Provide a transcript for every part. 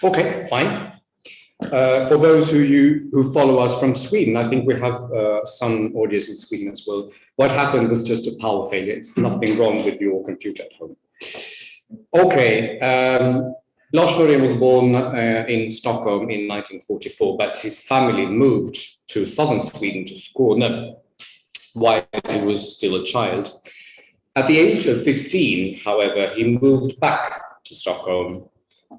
Okay, fine. For those who follow us from Sweden, I think we have some audience in Sweden as well. What happened was just a power failure. It's nothing wrong with your computer at home. Okay, Lars Noren was born in Stockholm in 1944, but his family moved to southern Sweden, to Skåne, while he was still a child. At the age of 15, however, he moved back to Stockholm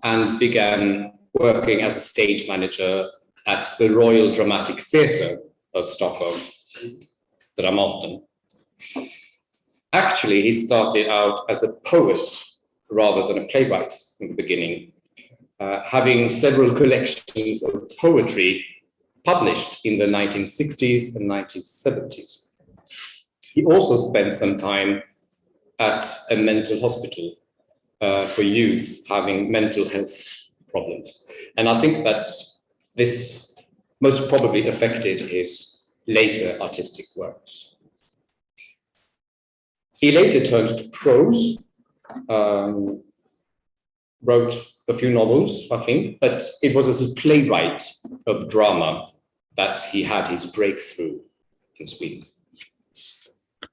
and began working as a stage manager at the Royal Dramatic Theatre of Stockholm, Dramaten. Actually, he started out as a poet rather than a playwright in the beginning, having several collections of poetry published in the 1960s and 1970s. He also spent some time at a mental hospital for youth having mental health problems. And I think that this most probably affected his later artistic works. He later turned to prose, wrote a few novels, I think, but it was as a playwright of drama that he had his breakthrough in Sweden.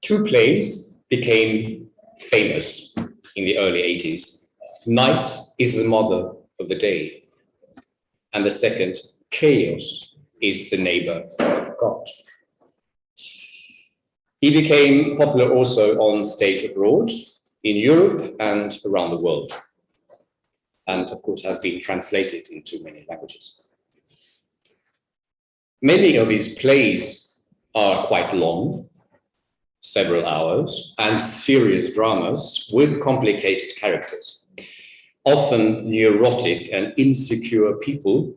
Two plays became famous in the early 80s. Night is the mother of the day, and the second, Chaos is the neighbor of God. He became popular also on stage abroad, in Europe and around the world, and of course has been translated into many languages. Many of his plays are quite long, several hours, and serious dramas with complicated characters, often neurotic and insecure people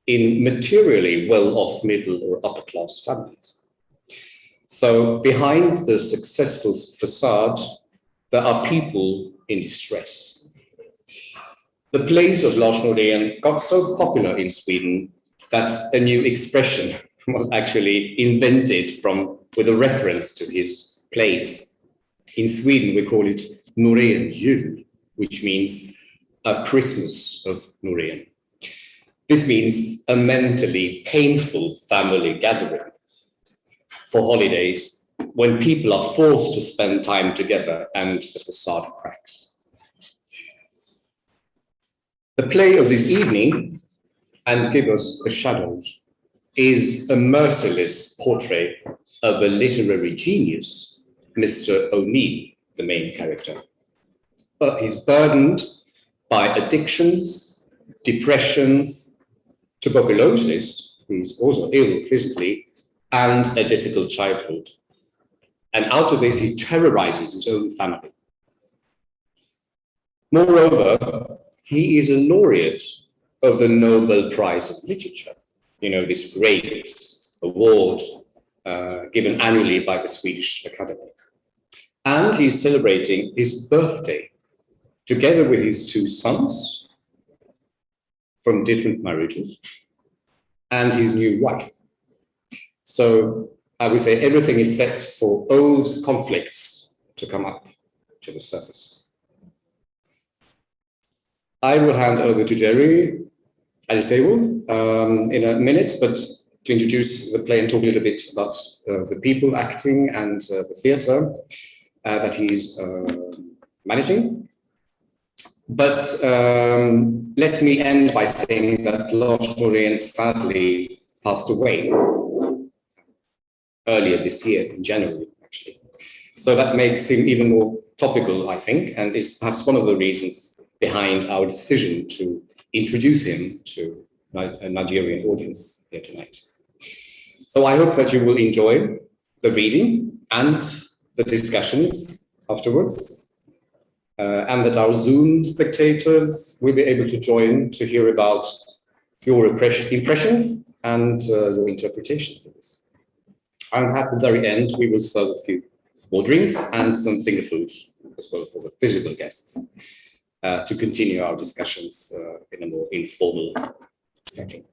in materially well-off middle or upper-class families. So behind the successful facade, there are people in distress. The plays of Lars Noren got so popular in Sweden that a new expression was actually invented with a reference to his plays. In Sweden, we call it Noren jul, which means a Christmas of Noren. This means a mentally painful family gathering for holidays when people are forced to spend time together and the facade cracks. The play of this evening, And Give Us the Shadows, is a merciless portrait of a literary genius, Mr. O'Neill, the main character. But he's burdened by addictions, depressions, tuberculosis, he's also ill physically, and a difficult childhood. And out of this, he terrorizes his own family. Moreover, he is a laureate of the Nobel Prize of Literature, you know, this great award given annually by the Swedish Academy. And he's celebrating his birthday together with his two sons from different marriages and his new wife. So I would say everything is set for old conflicts to come up to the surface. I will hand over to Jerry Aliseu in a minute, but to introduce the play and talk a little bit about the people acting and the theatre that he's managing. But let me end by saying that Lars Noren sadly passed away earlier this year, in January, actually. So that makes him even more topical, I think, and is perhaps one of the reasons behind our decision to introduce him to a Nigerian audience here tonight. So I hope that you will enjoy the reading and the discussions afterwards, and that our Zoom spectators will be able to join to hear about your impressions and your interpretations of this. And at the very end, we will serve a few more drinks and some finger food as well for the physical guests to continue our discussions in a more informal setting.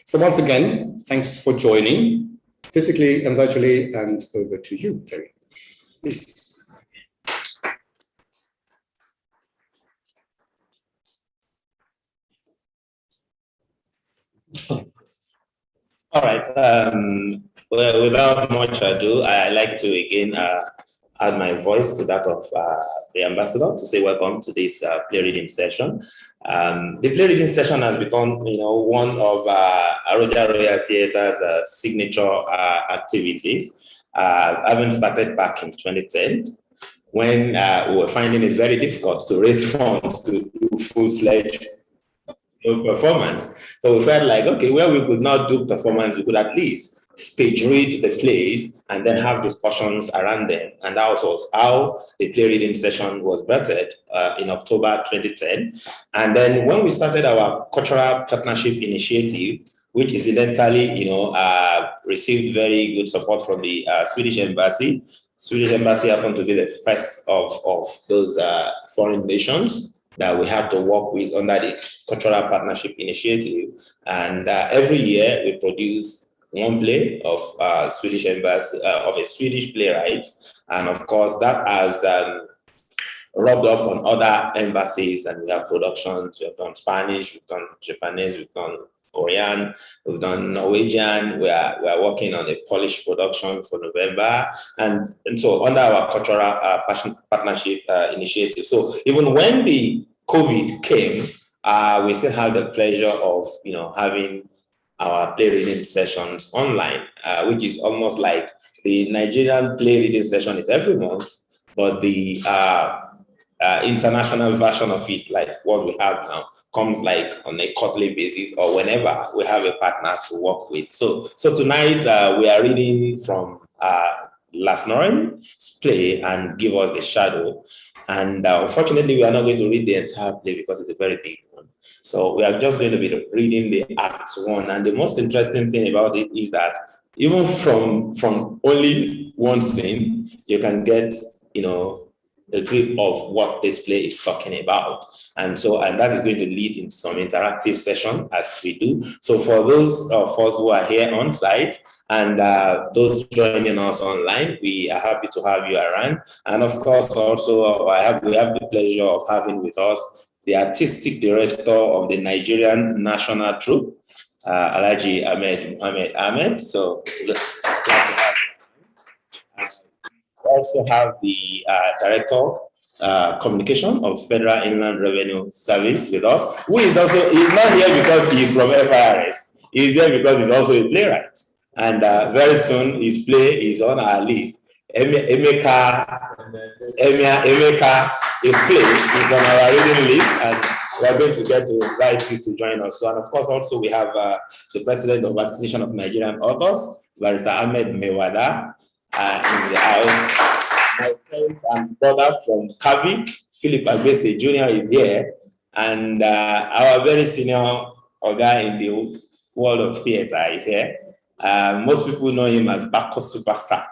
So once again, thanks for joining physically and virtually, and over to you, Jerry. Please. All right. Well, without much ado, I like to again add my voice to that of the ambassador to say welcome to this play reading session. The play reading session has become, one of Aroja Royal Theatre's signature activities. Having started back in 2010, when we were finding it very difficult to raise funds to do full-fledged performance. So we felt like, okay, where we could not do performance, we could at least stage read the plays and then have discussions around them. And that was how the play reading session was birthed in October 2010. And then when we started our cultural partnership initiative, which incidentally, received very good support from the Swedish Embassy. Swedish Embassy happened to be the first of those foreign nations that we had to work with under the Cultural Partnership Initiative. And every year we produce one play of Swedish Embassy, of a Swedish playwright. And of course, that has rubbed off on other embassies, and we have productions. We have done Spanish, we've done Japanese, we've done Korean, we've done Norwegian. We are working on a Polish production for November, and so under our cultural partnership initiative. So even when the COVID came, we still had the pleasure of having our play reading sessions online, which is almost like the Nigerian play reading session is every month, but the international version of it, like what we have now, comes like on a quarterly basis or whenever we have a partner to work with. So tonight we are reading from Lars Noren's play and Give Us the Shadow. And unfortunately, we are not going to read the entire play because it's a very big one. So we are just going to be reading the Act 1. And the most interesting thing about it is that even from only one scene, you can get, a grip of what this play is talking about. And that is going to lead into some interactive session as we do. So for those of us who are here on site and those joining us online, we are happy to have you around. And of course, also we have the pleasure of having with us the artistic director of the Nigerian National Troupe, Alhaji Ahmed. So glad to have you. We also have the Director Communication of Federal Inland Revenue Service with us, who is also, he's not here because he's from FIRS. He's here because he's also a playwright. And very soon his play is on our list. Emeka, his play is on our reading list, and we are going to get to invite you to join us. So, and of course, also we have the President of Association of Nigerian Authors, Barrister Ahmed Mewada, in the house. My friend and brother from Kavik, Philip Agbese Jr. is here, and our very senior guy in the world of theater is here. Most people know him as Bako Supersack,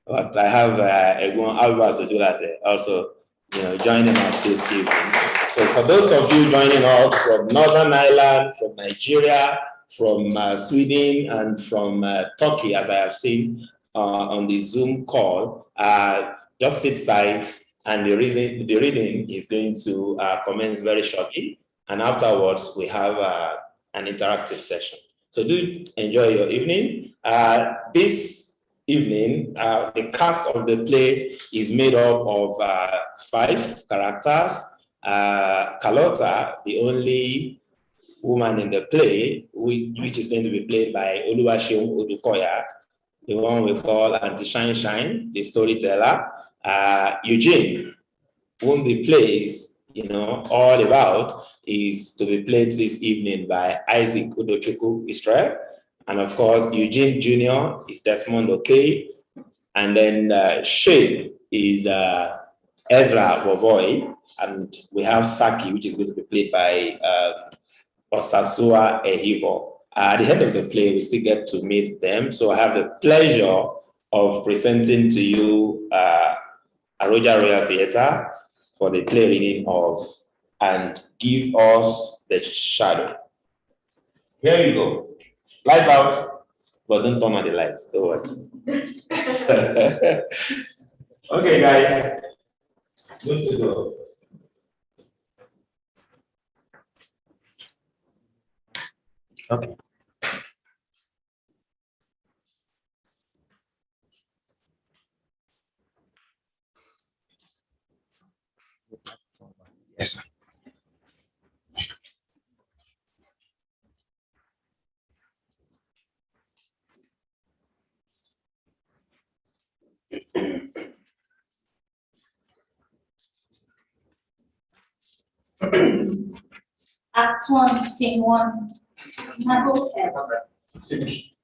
but I have Egon Albert to do that also, joining us this evening. So for those of you joining us from Northern Ireland, from Nigeria, from Sweden, and from Turkey, as I have seen on the Zoom call, just sit tight, and the reading is going to commence very shortly, and afterwards we have an interactive session. So do enjoy your evening. This evening, the cast of the play is made up of 5 characters. Carlotta, the only woman in the play, which is going to be played by Oluwaseun Odukoya, the one we call Auntie Shine Shine, the storyteller. Eugene, whom the play is, all about, is to be played this evening by Isaac Udochukwu Israel. And of course, Eugene Jr. is Desmond Okey. And then Shane is Ezra Boboy. And we have Saki, which is going to be played by Osasua Ehibo. At the end of the play, we still get to meet them. So I have the pleasure of presenting to you Aroja Royal Theatre for the play reading of And Give Us the Shadow. Here you go. Lights out, but don't turn on the lights. Don't worry. Okay, guys. Good to go. Okay. Yes, sir. Act 1, Scene 1. Marble head. Finish.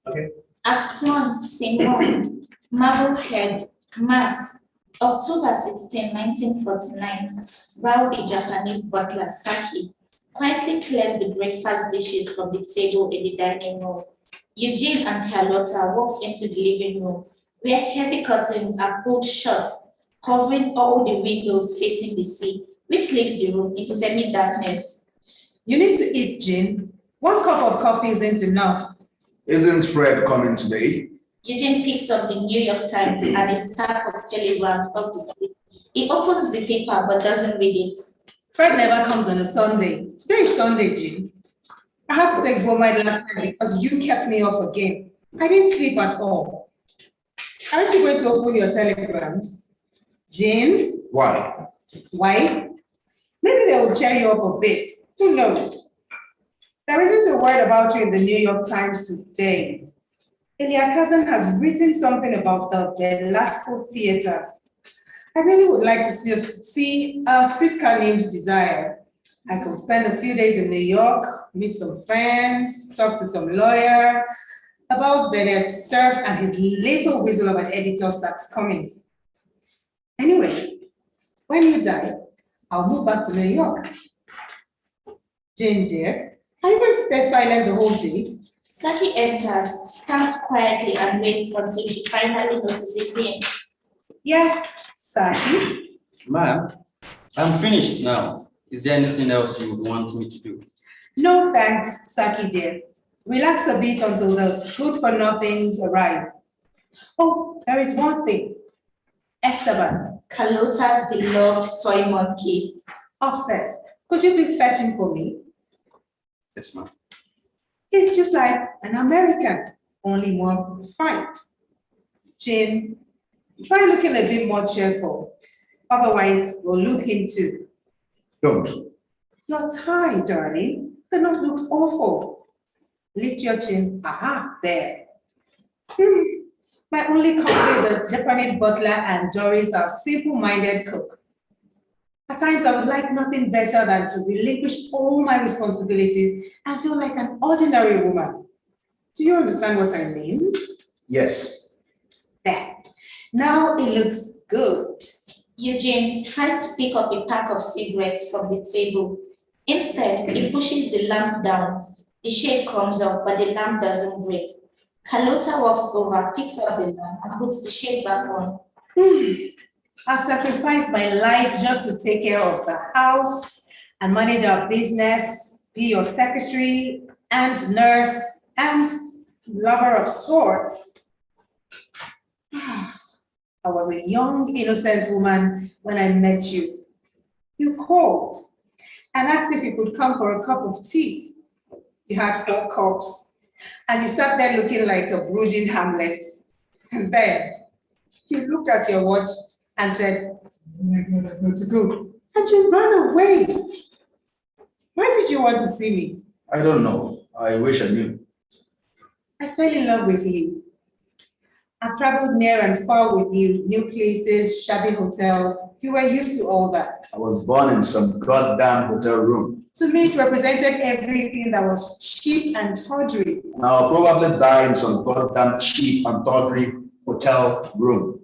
Okay. Act 1, Scene 1. Marblehead, Mass. October 16, 1949. Rowdy Japanese butler Saki quietly clears the breakfast dishes from the table in the dining room. Eugene and Carlotta walk into the living room, where heavy curtains are pulled shut, covering all the windows facing the sea, which leaves the room in semi-darkness. You need to eat, Jean. 1 cup of coffee isn't enough. Isn't Fred coming today? Eugene picks up the New York Times and a stack of telegrams off the table. He opens the paper but doesn't read it. Fred never comes on a Sunday. Today is Sunday, Jean. I had to take bromide last night because you kept me up again. I didn't sleep at all. Aren't you going to open your telegrams? Jean? Why? Why? Maybe they will cheer you up a bit. Who knows? There isn't a word about you in the New York Times today. Elia Cousin has written something about the Velasco Theater. I really would like to see a streetcar named Desire. I could spend a few days in New York, meet some friends, talk to some lawyer about Bennett Cerf and his little whistle of an editor Sachs Cummings. Anyway, when you die, I'll move back to New York. Jane, dear, are you going to stay silent the whole day? Saki enters, stands quietly and waits until she finally notices him. Yes, Saki. Ma'am, I'm finished now. Is there anything else you would want me to do? No thanks, Saki dear. Relax a bit until the good-for-nothings arrive. Oh, there is one thing. Esteban, Carlotta's beloved toy monkey. upstairs. Could you please fetch him for me? Yes, ma'am. He's just like an American, only more refined. Jane, try looking a bit more cheerful. Otherwise, we'll lose him too. Don't. You're tired, darling. The note looks awful. Lift your chin. Aha, there. My only company is a Japanese butler and Doris, our simple-minded cook. At times, I would like nothing better than to relinquish all my responsibilities and feel like an ordinary woman. Do you understand what I mean? Yes. There. Now it looks good. Eugene tries to pick up a pack of cigarettes from the table. Instead, he pushes the lamp down. The shade comes up, but the lamp doesn't break. Carlotta walks over, picks up the lamp, and puts the shade back on. I've sacrificed my life just to take care of the house and manage our business, be your secretary and nurse and lover of sorts. I was a young, innocent woman when I met you. You called and asked if you could come for a cup of tea. You had 4 cups and you sat there looking like a brooding Hamlet. And then you looked at your watch and said, "Oh my God, I've got to go." And you ran away. Why did you want to see me? I don't know. I wish I knew. I fell in love with you. I've traveled near and far with you, new places, shabby hotels. You were used to all that. I was born in some goddamn hotel room. To me, it represented everything that was cheap and tawdry. Now I'll probably die in some goddamn cheap and tawdry hotel room.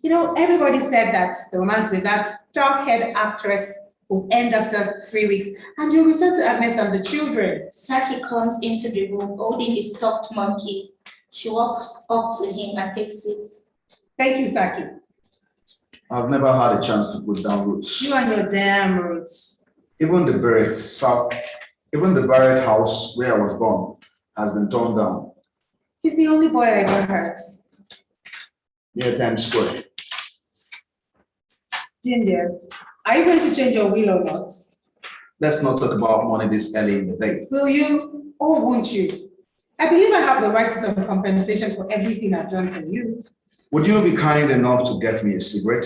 You know, everybody said that the romance with that dark-haired actress will end after 3 weeks, and you'll return to Agnes and the children. Saki comes into the room holding the stuffed monkey. She walks up to him and takes it. Thank you, Saki. I've never had a chance to put down roots. You and your damn roots. Even the Barrett house where I was born has been torn down He's the only boy I ever heard. near Times Square. Dear, are you going to change your will or not? Let's not talk about money this early in the day. Will you or won't you? I believe I have the right to some compensation for everything I've done for you. Would you be kind enough to get me a cigarette?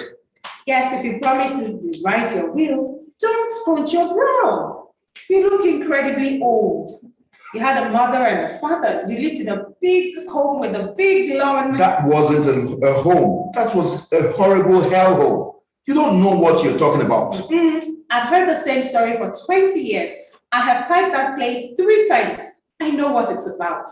Yes, if you promise to rewrite your will, don't scrunch your brow. You look incredibly old. You had a mother and a father. You lived in a big home with a big lawn. That wasn't a home. That was a horrible hellhole. You don't know what you're talking about. I've heard the same story for 20 years. I have typed that play 3 times. I know what it's about.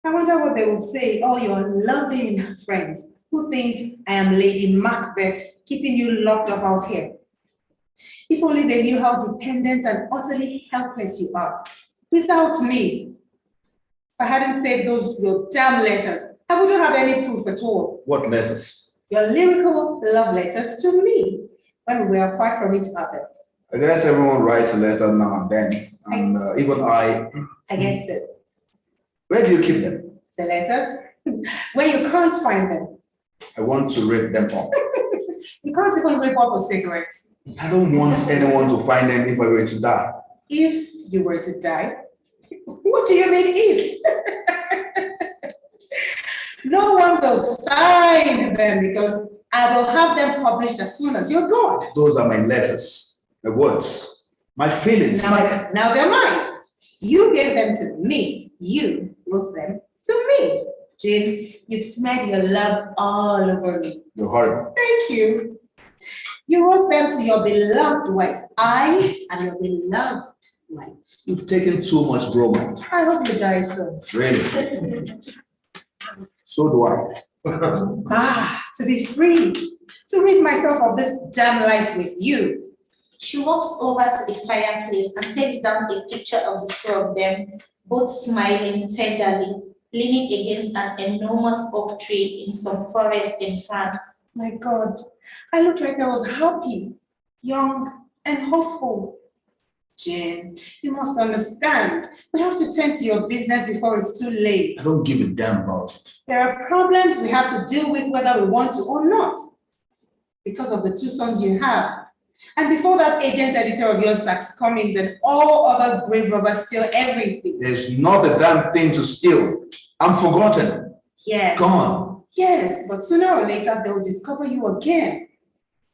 I wonder what they would say, all your loving friends who think I am Lady Macbeth keeping you locked up out here. If only they knew how dependent and utterly helpless you are. Without me. If I hadn't saved your damn letters, I wouldn't have any proof at all. What letters? Your lyrical love letters to me when we were apart from each other. I guess everyone writes a letter now and then. And even I. I guess so. Where do you keep them? The letters? When you can't find them. I want to rip them up. You can't even rip up a cigarette. I don't want anyone to find them if I were to die. If you were to die? What do you mean if? No one will find them because I will have them published as soon as you're gone. Those are my letters, my words, my feelings. Now they're mine. You gave them to me. You wrote them to me. Jane, you've smeared your love all over me. You're horrible. Thank you. You wrote them to your beloved wife. I am your beloved wife. You've taken too much bromide. I hope you die soon. Really? So do I. To be free, to rid myself of this damn life with you. She walks over to the fireplace and takes down a picture of the 2 of them, both smiling tenderly, leaning against an enormous oak tree in some forest in France. My God, I look like I was happy, young, and hopeful. Jane, you must understand. We have to tend to your business before it's too late. I don't give a damn about it. There are problems we have to deal with whether we want to or not, because of the 2 sons you have. And before that agent editor of yours, Sax Cummings, and all other grave robbers steal everything. There's not a damn thing to steal. I'm forgotten. Yes. Gone. Yes, but sooner or later they'll discover you again.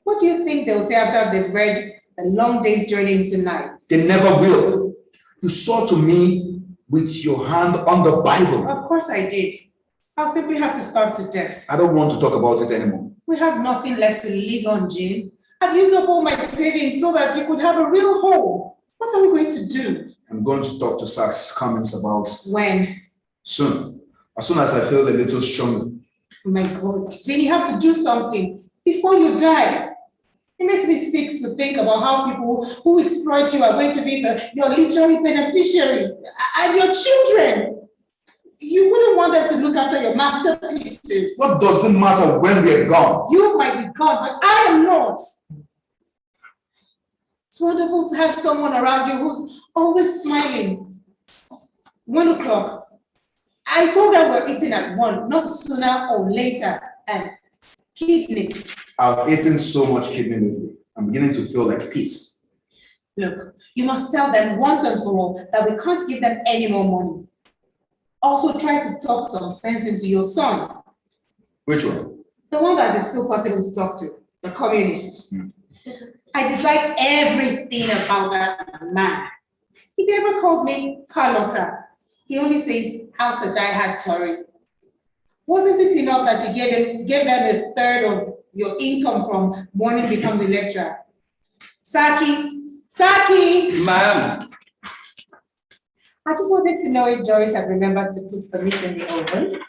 What do you think they'll say after they've read The Long Day's Journey into Night? They never will. You swore to me with your hand on the Bible. Of course I did. I'll simply have to starve to death. I don't want to talk about it anymore. We have nothing left to live on, Jean. I've used up all my savings so that you could have a real home. What are we going to do? I'm going to talk to Sax Cummings about When? soon. As soon as I feel a little stronger. My God, Jean, you have to do something before you die. It makes me sick to think about how people who exploit you are going to be your literary beneficiaries and your children. You wouldn't want them to look after your masterpieces. What does it matter when we're gone? You might be gone, but I am not. It's wonderful to have someone around you who's always smiling. 1 o'clock. I told them we're eating at 1, not sooner or later. And kidney. I've eaten so much kidney lately. I'm beginning to feel like peace. Look, you must tell them once and for all that we can't give them any more money. Also try to talk some sense into your son. Which one? The one that is still possible to talk to, the communist. I dislike everything about that man. He never calls me Carlotta. He only says, how's the die-hard Tory? Wasn't it enough that you gave them a third of your income from morning becomes a lecturer? Saki! Ma'am. I just wanted to know if Joyce had remembered to put the meat in the oven.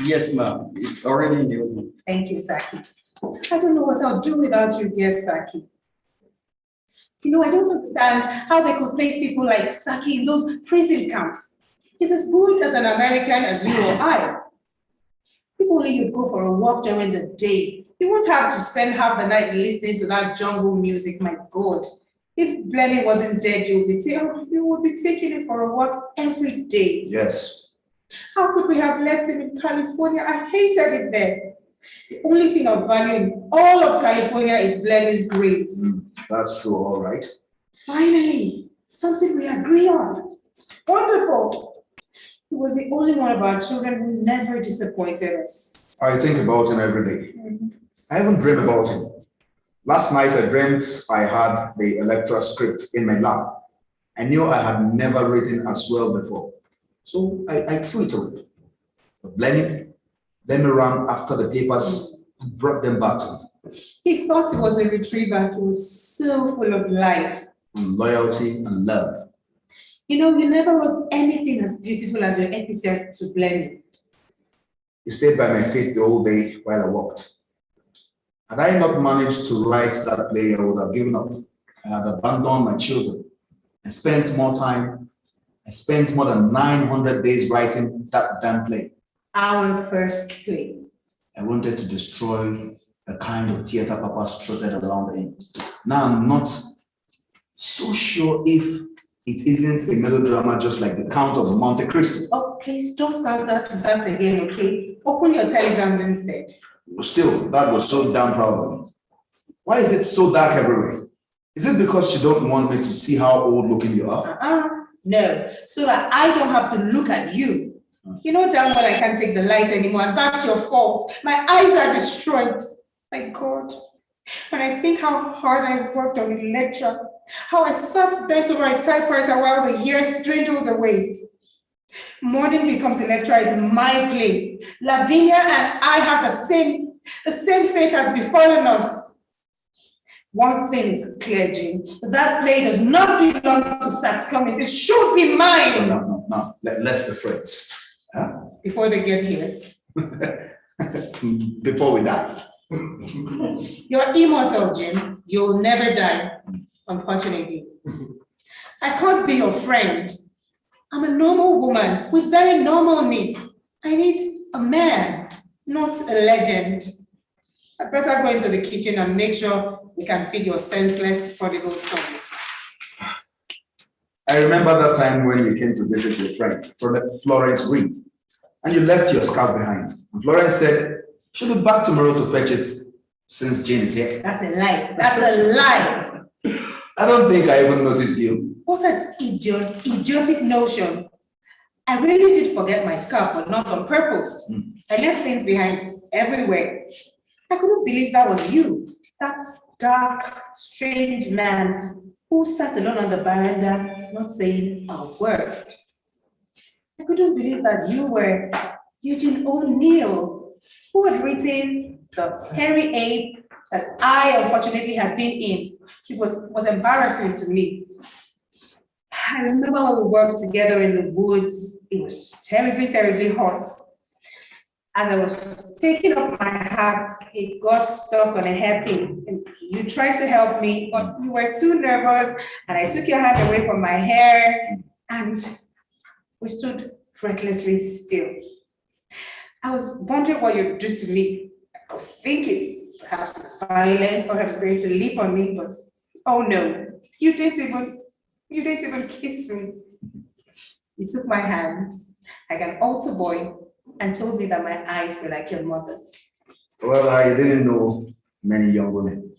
Yes, ma'am. It's already in the oven. Thank you, Saki. I don't know what I'll do without you, dear Saki. You know, I don't understand how they could place people like Saki in those prison camps. He's as good as an American as you or I. If only you'd go for a walk during the day, you won't have to spend half the night listening to that jungle music, my God. If Blenny wasn't dead, you would be taking it for a walk every day. Yes. How could we have left him in California? I hated it there. The only thing of value in all of California is Blenny's grave. That's true, all right. Finally, something we agree on. It's wonderful. He was the only one of our children who never disappointed us. I think about him every day. I haven't dreamed about him. Last night I dreamt I had the electoral script in my lap. I knew I had never written as well before. So I threw it away. But Blenny, then ran after the papers and brought them back to me. He thought he was a retriever. He was so full of life. And loyalty and love. You know, you never wrote anything as beautiful as your epitaph to Blenny. He stayed by my feet the whole day while I walked. Had I not managed to write that play, I would have given up. I had abandoned my children. I spent more than 900 days writing that damn play. Our first play. I wanted to destroy the kind of theater Papa strutted around in. Now I'm not so sure if it isn't a melodrama just like The Count of Monte Cristo. Oh, please don't start that again, okay? Open your telegrams instead. Still, that was so damn proud of me. Why is it so dark everywhere? Is it because you don't want me to see how old looking you are? No, so that I don't have to look at you. You know damn well I can't take the light anymore, and that's your fault. My eyes are destroyed. My God, when I think how hard I worked on the lecture, how I sat bent over a typewriter while the years dwindled away. Morning Becomes a Lecturer is my play. Lavinia and I have the same fate has befallen us. One thing is clear, Jim. That play does not belong to Sachs Comics. It should be mine. No. Let's be friends. Huh? Before they get here. Before we die. You're immortal, Jim. You'll never die, unfortunately. I can't be your friend. I'm a normal woman with very normal needs. I need a man, not a legend. I'd better go into the kitchen and make sure we can feed your senseless prodigal sons. I remember that time when you came to visit your friend, Florence Reed, and you left your scarf behind. And Florence said, she'll be back tomorrow to fetch it since Jane is here. That's a lie. That's a lie. I don't think I even noticed you. What an idiotic notion. I really did forget my scarf, but not on purpose. I left things behind everywhere. I couldn't believe that was you. That dark, strange man who sat alone on the veranda, not saying a word. I couldn't believe that you were Eugene O'Neill, who had written The Hairy Ape that I unfortunately had been in. It was embarrassing to me. I remember when we worked together in the woods. It was terribly, terribly hot. As I was taking off my hat, it got stuck on a hairpin. And you tried to help me, but you were too nervous, and I took your hand away from my hair, and we stood breathlessly still. I was wondering what you'd do to me. I was thinking, perhaps it's violent, or perhaps going to leap on me, but oh no, you didn't even kiss me. You took my hand like an altar boy and told me that my eyes were like your mother's. Well, I didn't know many young women.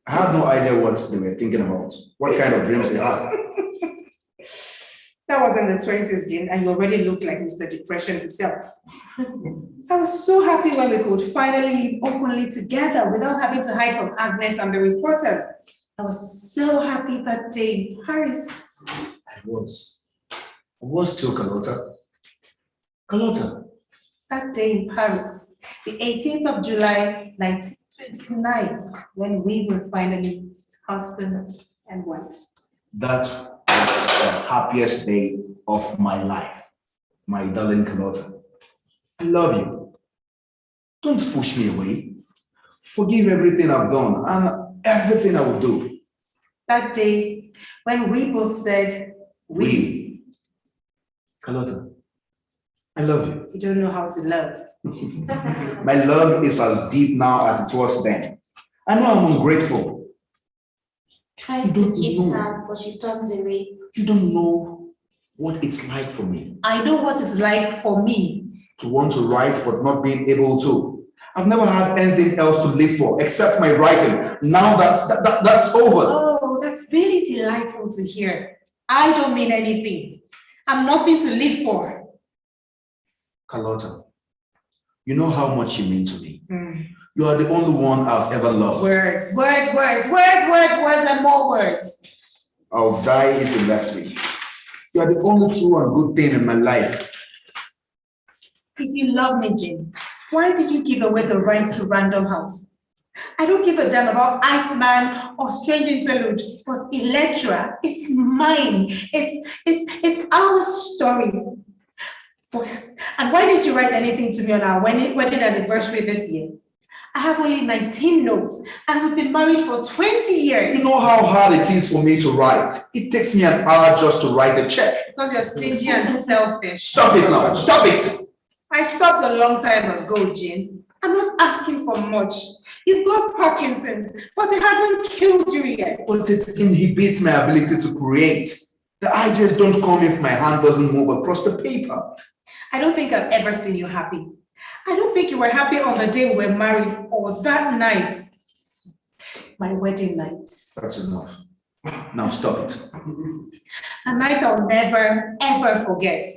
I had no idea what they were thinking about, what kind of dreams they had. That was in the 20s, Jean, and you already looked like Mr. Depression himself. I was so happy when we could finally live openly together without having to hide from Agnes and the reporters. I was so happy that day in Paris. I was too, Carlotta. Carlotta. That day in Paris, the 18th of July, 1929, when we were finally husband and wife. That was the happiest day of my life, my darling Carlotta. I love you. Don't push me away. Forgive everything I've done and everything I will do. That day when we both said, we. Carlotta, I love you. You don't know how to love. My love is as deep now as it was then. I know I'm ungrateful. Tries to kiss her, but she turns away. You don't know what it's like for me. I know what it's like for me. To want to write but not being able to. I've never had anything else to live for except my writing. Now that's over. Oh, that's really delightful to hear. I don't mean anything. I'm nothing to live for. Carlotta, you know how much you mean to me. You are the only one I've ever loved. Words, and more words. I'll die if you left me. You are the only true and good thing in my life. If you love me, Jane, why did you give away the rights to Random House? I don't give a damn about Iceman or Strange Interlude, but Electra, it's mine. It's our story. And why didn't you write anything to me on our wedding anniversary this year? I have only 19 notes and we've been married for 20 years. You know how hard it is for me to write. It takes me an hour just to write a check. Because you're stingy and selfish. Stop it now, stop it. I stopped a long time ago, Jane. I'm not asking for much. You've got Parkinson's, but it hasn't killed you yet. But it inhibits my ability to create. The ideas don't come if my hand doesn't move across the paper. I don't think I've ever seen you happy. I don't think you were happy on the day we were married or that night. My wedding night. That's enough. Now stop it. A night I'll never, ever forget.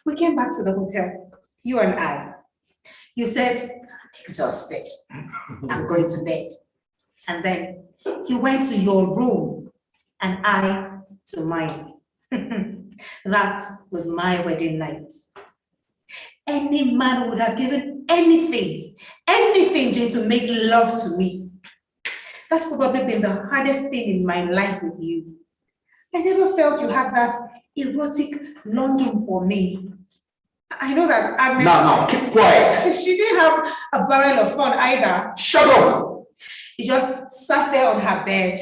We came back to the hotel, you and I. You said, I'm exhausted. I'm going to bed. And then you went to your room and I to mine. That was my wedding night. Any man would have given anything, Jane, to make love to me. That's probably been the hardest thing in my life with you. I never felt you had that erotic longing for me. I know that Agnes... Now, keep quiet. She didn't have a barrel of fun either. Shut up. You just sat there on her bed,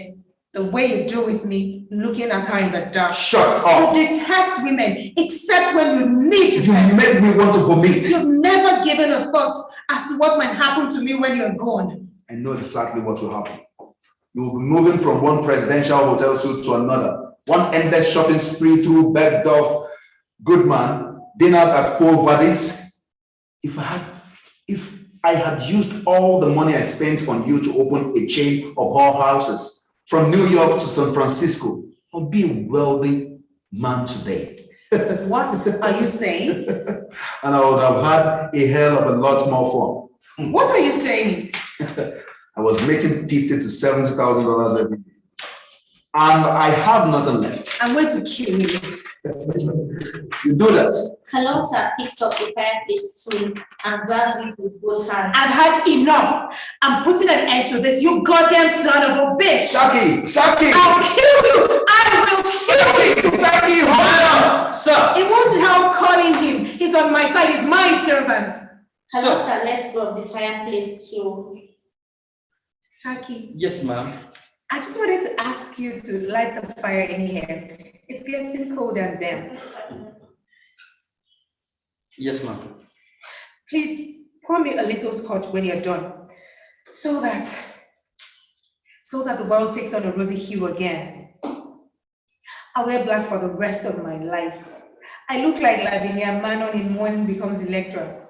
the way you do with me, looking at her in the dark. Shut up. You detest women, except when you need You them. make me want to vomit. You've never given a thought as to what might happen to me when you're gone. I know exactly what will happen. You will be moving from one presidential hotel suite to another. One endless shopping spree through Bergdorf, Goodman, dinners at Quo Vadis. If I had used all the money I spent on you to open a chain of whorehouses from New York to San Francisco, I'll be a wealthy man today. What are you saying? And I would have had a hell of a lot more fun. What are you saying? I was making $50,000 to $70,000 every day. And I have nothing left. I'm going to kill you. You do that. Carlotta picks up the fireplace tool and grabs it with both hands. I've had enough. I'm putting an end to this, you goddamn son of a bitch. Saki! I'll kill you. I will kill you. Saki, hold on! Sir! It won't help calling him. He's on my side. He's my servant. Carlotta lets go of the fireplace tool. Saki, Yes, ma'am. I just wanted to ask you to light the fire in here. It's getting cold and damp. Yes, ma'am. Please pour me a little scotch when you're done, so that the world takes on a rosy hue again. I'll wear black for the rest of my life. I look like Lavinia Manon in Noren Becomes Electra.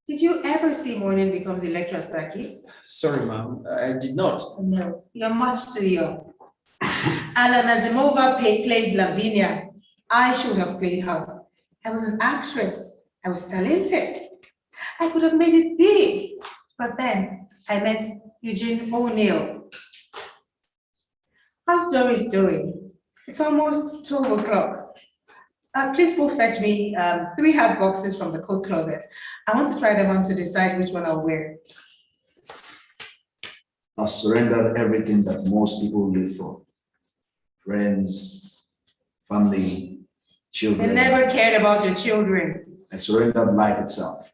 Did you ever see Noren Becomes Electra, Saki? Sorry, ma'am. I did not. No, you're much too young. Anna Nazimova played Lavinia. I should have played her. I was an actress. I was talented. I could have made it big. But then I met Eugene O'Neill. How's Doris doing? It's almost 12 o'clock. Please go fetch me 3 hat boxes from the coat closet. I want to try them on to decide which one I'll wear. I've surrendered everything that most people live for. Friends, family, children. I never cared about your children. I surrendered life itself.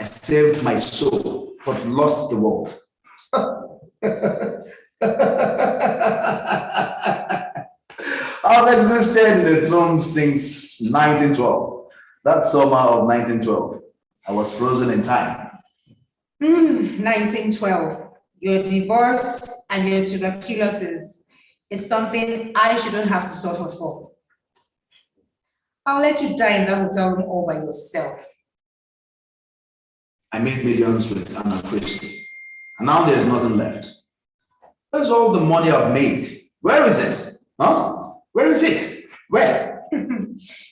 I saved my soul, but lost the world. I've existed in the tomb since 1912. That summer of 1912, I was frozen in time. 1912. Your divorce and your tuberculosis. is something I shouldn't have to suffer for. I'll let you die in that hotel room all by yourself. I made millions with Anna Christie, and now there's nothing left. Where's all the money I've made? Where is it? Huh? Where is it? Where?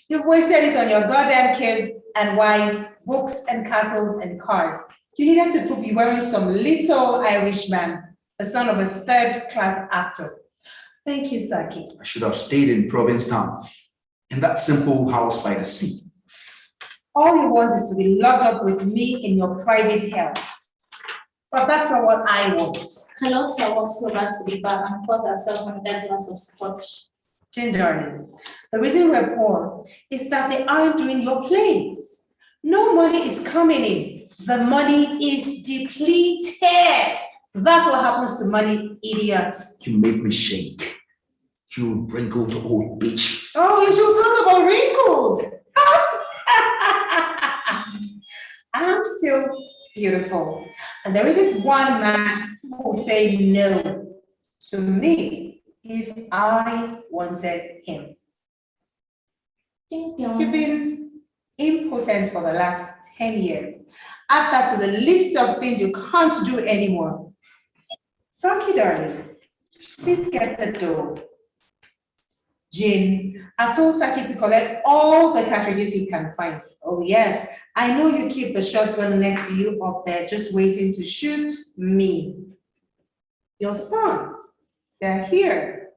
You've wasted it on your goddamn kids and wives, books and castles and cars. You needed to prove you weren't some little Irishman, the son of a third-class actor. Thank you, Saki. I should have stayed in Provincetown, in that simple house by the sea. All you want is to be locked up with me in your private hell. But that's not what I want. Carlotta walks over to the bar and pours herself another glass of scotch. Jane, darling, the reason we're poor is that they aren't doing your plays. No money is coming in. The money is depleted. That's what happens to money, idiots. You make me shake. You wrinkled old bitch. Oh, you should talk about wrinkles. I'm still beautiful. And there isn't one man who will say no to me if I wanted him. You've been impotent for the last 10 years. Add that to the list of things you can't do anymore. Saki, darling, please get the dough. Jin, I've told Saki to collect all the cartridges he can find. Oh yes, I know you keep the shotgun next to you up there, just waiting to shoot me. Your sons, they're here.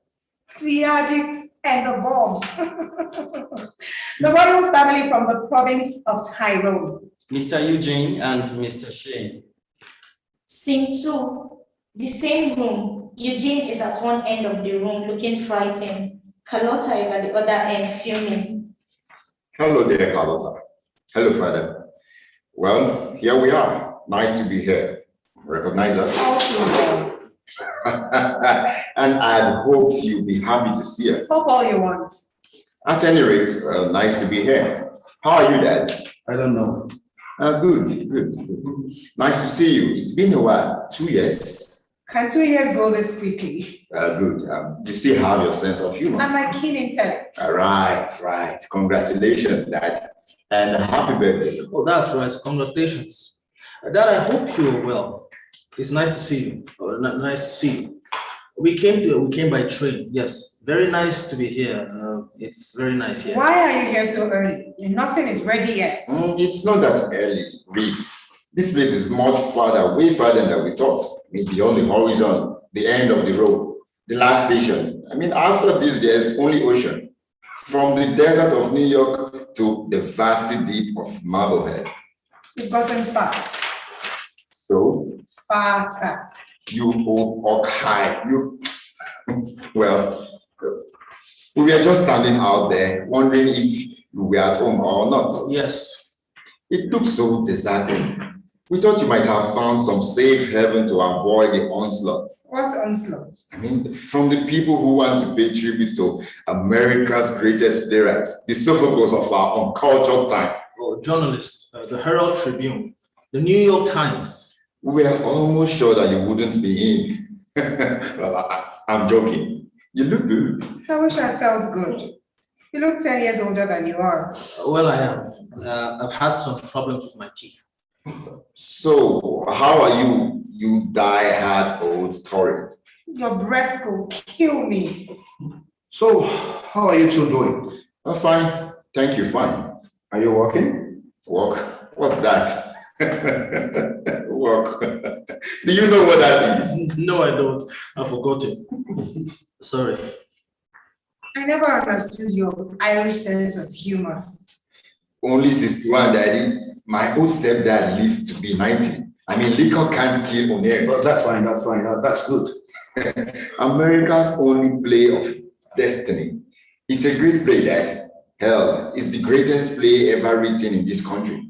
The addict and the bomb. The royal family from the province of Tyrone. Mr. Eugene and Mr. Shane. Scene 2, the same room. Eugene is at one end of the room looking frightened. Carlotta is at the other end fuming. Hello there, Carlotta. Hello, Father. Well, here we are. Nice to be here. Recognize us? Also, And I'd hoped you'd be happy to see us. hope all you want. At any rate, nice to be here. How are you, Dad? I don't know. Good. Nice to see you. It's been a while. 2 years. Can 2 years go this quickly? Good. You still have your sense of humor. And my keen intellect. Right. Congratulations, Dad. And happy birthday. Oh, that's right. Congratulations. Dad, I hope you're well. It's nice to see you. Nice to see you. We came by train. Yes, very nice to be here. It's very nice here. Why are you here so early? Nothing is ready yet. It's not that early, really. This place is much farther, way farther than we thought. Maybe on the horizon, the end of the road, the last station. After this, there's only ocean. From the desert of New York to the vasty deep of Marblehead. You've gotten fat. So, Fatter. you old hawk high, well, we were just standing out there, wondering if you were at home or not. Yes. It looks so deserted. We thought you might have found some safe haven to avoid the onslaught. What onslaught? From the people who want to pay tribute to America's greatest playwright, the Sophocles of our uncultured time. Oh, journalists, the Herald Tribune, the New York Times. We were almost sure that you wouldn't be in. Well, I'm joking. You look good. I wish I felt good. You look 10 years older than you are. Well, I am. I've had some problems with my teeth. So, how are you, you die-hard old Tory? Your breath will kill me. So, how are you two doing? Fine. Thank you, fine. Are you working? Work? What's that? Work. Do you know what that is? No, I don't. I forgot it. Sorry. I never understood your Irish sense of humor. Only 61, Daddy. My old stepdad lived to be 90. Liquor can't kill O'Neills. Well, that's fine. That's good. America's only play of destiny. It's a great play, Dad. Hell, it's the greatest play ever written in this country.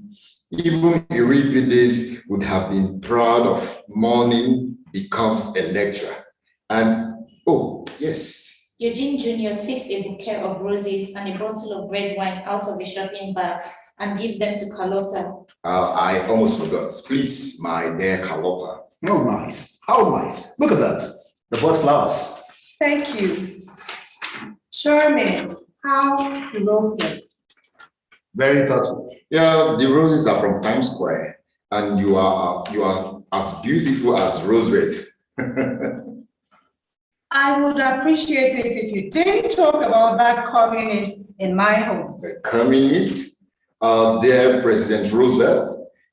Even Euripides would have been proud of Morning Becomes a Lecturer. And, oh, yes. Eugene Jr. takes a bouquet of roses and a bottle of red wine out of the shopping bag and gives them to Carlotta. I almost forgot. Please, my dear Carlotta. Oh, nice. How nice. Look at that. The bought flowers. Thank you. Charming. How European. Very thoughtful. Yeah, the roses are from Times Square, and you are as beautiful as Roosevelt. I would appreciate it if you didn't talk about that communist in my home. The communist, dear President Roosevelt,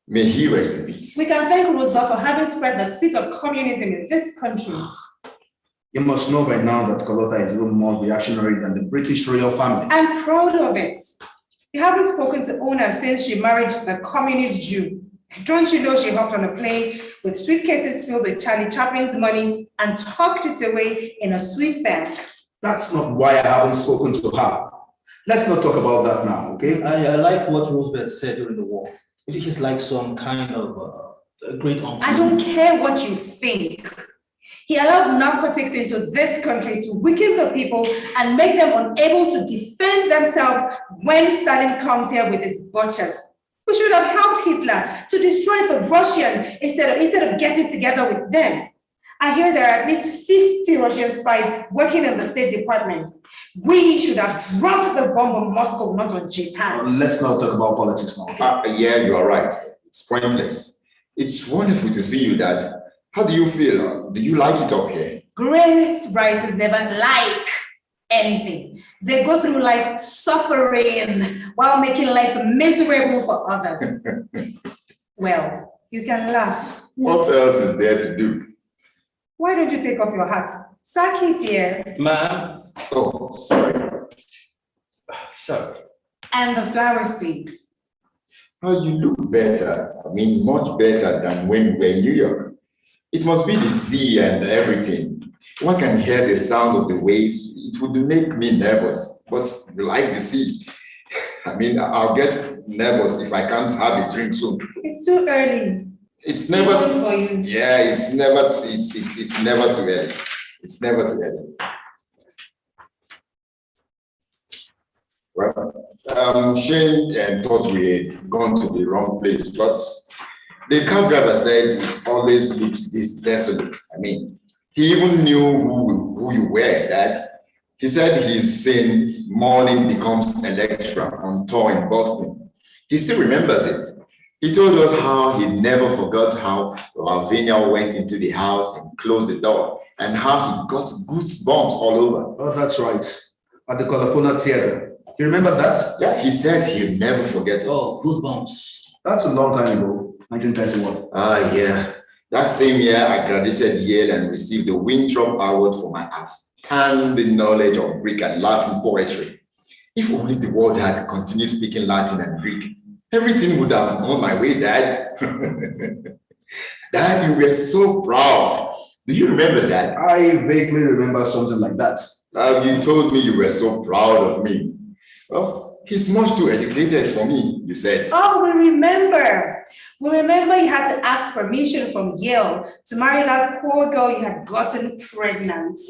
may he rest in peace. We can thank Roosevelt for having spread the seed of communism in this country. You must know by now that Carlotta is even more reactionary than the British royal family. I'm proud of it. You haven't spoken to Ona since she married the communist Jew. Don't you know she hopped on a plane with suitcases filled with Charlie Chaplin's money and tucked it away in a Swiss bank? That's not why I haven't spoken to her. Let's not talk about that now, okay? I like what Roosevelt said during the war. He's like some kind of a great uncle. I don't care what you think. He allowed narcotics into this country to weaken the people and make them unable to defend themselves when Stalin comes here with his butchers. We should have helped Hitler to destroy the Russian instead of getting together with them. I hear there are at least 50 Russian spies working in the State Department. We should have dropped the bomb on Moscow, not on Japan. Let's not talk about politics now, okay? Yeah, you are right. It's pointless. It's wonderful to see you, Dad. How do you feel? Do you like it up here? Great writers never like anything. They go through life suffering while making life miserable for others. Well, you can laugh. What else is there to do? Why don't you take off your hat? Saki, dear. Ma'am. Oh, sorry. So, And the flowers, please. Oh, you look better. I mean, much better than when you were in New York. It must be the sea and everything. One can hear the sound of the waves. It would make me nervous, but you like the sea. I mean, I'll get nervous if I can't have a drink soon. It's too early. It's never. For you. Yeah, it's never. It's never too early. It's never too early. Well, Shane thought we had gone to the wrong place, but the cab driver said it always looks this desolate. I mean, he even knew who you were, Dad. He said he's seen Morning Becomes a Lecturer on tour in Boston. He still remembers it. He told us how he never forgot how Lavinia went into the house and closed the door, and how he got goosebumps all over. Oh, that's right. At the California Theater. You remember that? Yeah, he said he'd never forget it. Oh, goosebumps. That's a long time ago, 1931. Ah, yeah. That same year, I graduated Yale and received the Winthrop Award for my outstanding knowledge of Greek and Latin poetry. If only the world had continued speaking Latin and Greek, everything would have gone my way, Dad. Dad, you were so proud. Do you remember that? I vaguely remember something like that. You told me you were so proud of me. Well, he's much too educated for me, you said. Oh, we remember. We remember you had to ask permission from Yale to marry that poor girl you had gotten pregnant.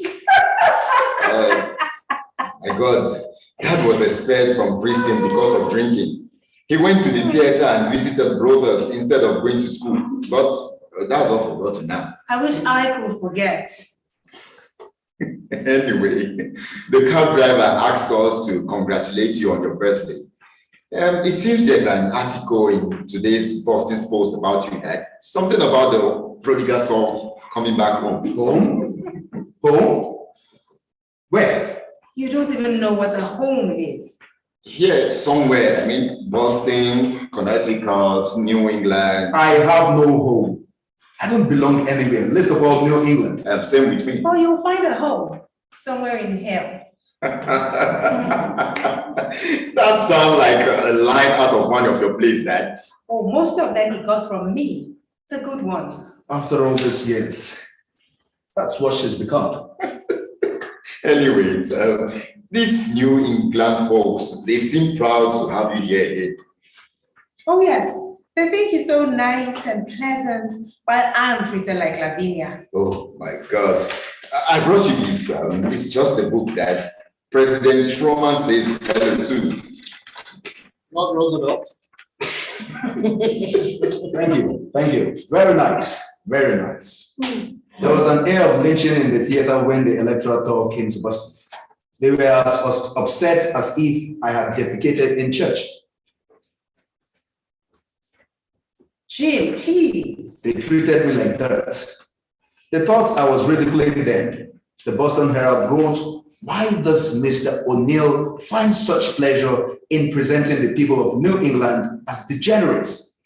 My God, Dad was expelled from Princeton because of drinking. He went to the theater and visited brothers instead of going to school. But that's all forgotten now. I wish I could forget. Anyway, the cab driver asked us to congratulate you on your birthday. It seems there's an article in today's Boston Post about you, Dad. Something about the prodigal son coming back home. Home? Home? Where? You don't even know what a home is. Here, somewhere. I mean, Boston, Connecticut, New England. I have no home. I don't belong anywhere, least of all New England. Same with me. Oh, you'll find a home somewhere in hell. That sounds like a line out of one of your plays, Dad. Oh, most of them he got from me, the good ones. After all these years, that's what she's become. Anyways, these New England folks, they seem proud to have you here. Oh, yes. They think he's so nice and pleasant, while I'm treated like Lavinia. Oh my God. I brought you a gift. It's just a book that President Truman says hello to. Not Roosevelt. Thank you. Thank you. Very nice. Very nice. There was an air of lynching in the theater when the electoral tour came to Boston. They were as upset as if I had defecated in church. Jim, please. They treated me like dirt. They thought I was ridiculing them. The Boston Herald wrote, "Why does Mr. O'Neill find such pleasure in presenting the people of New England as degenerates?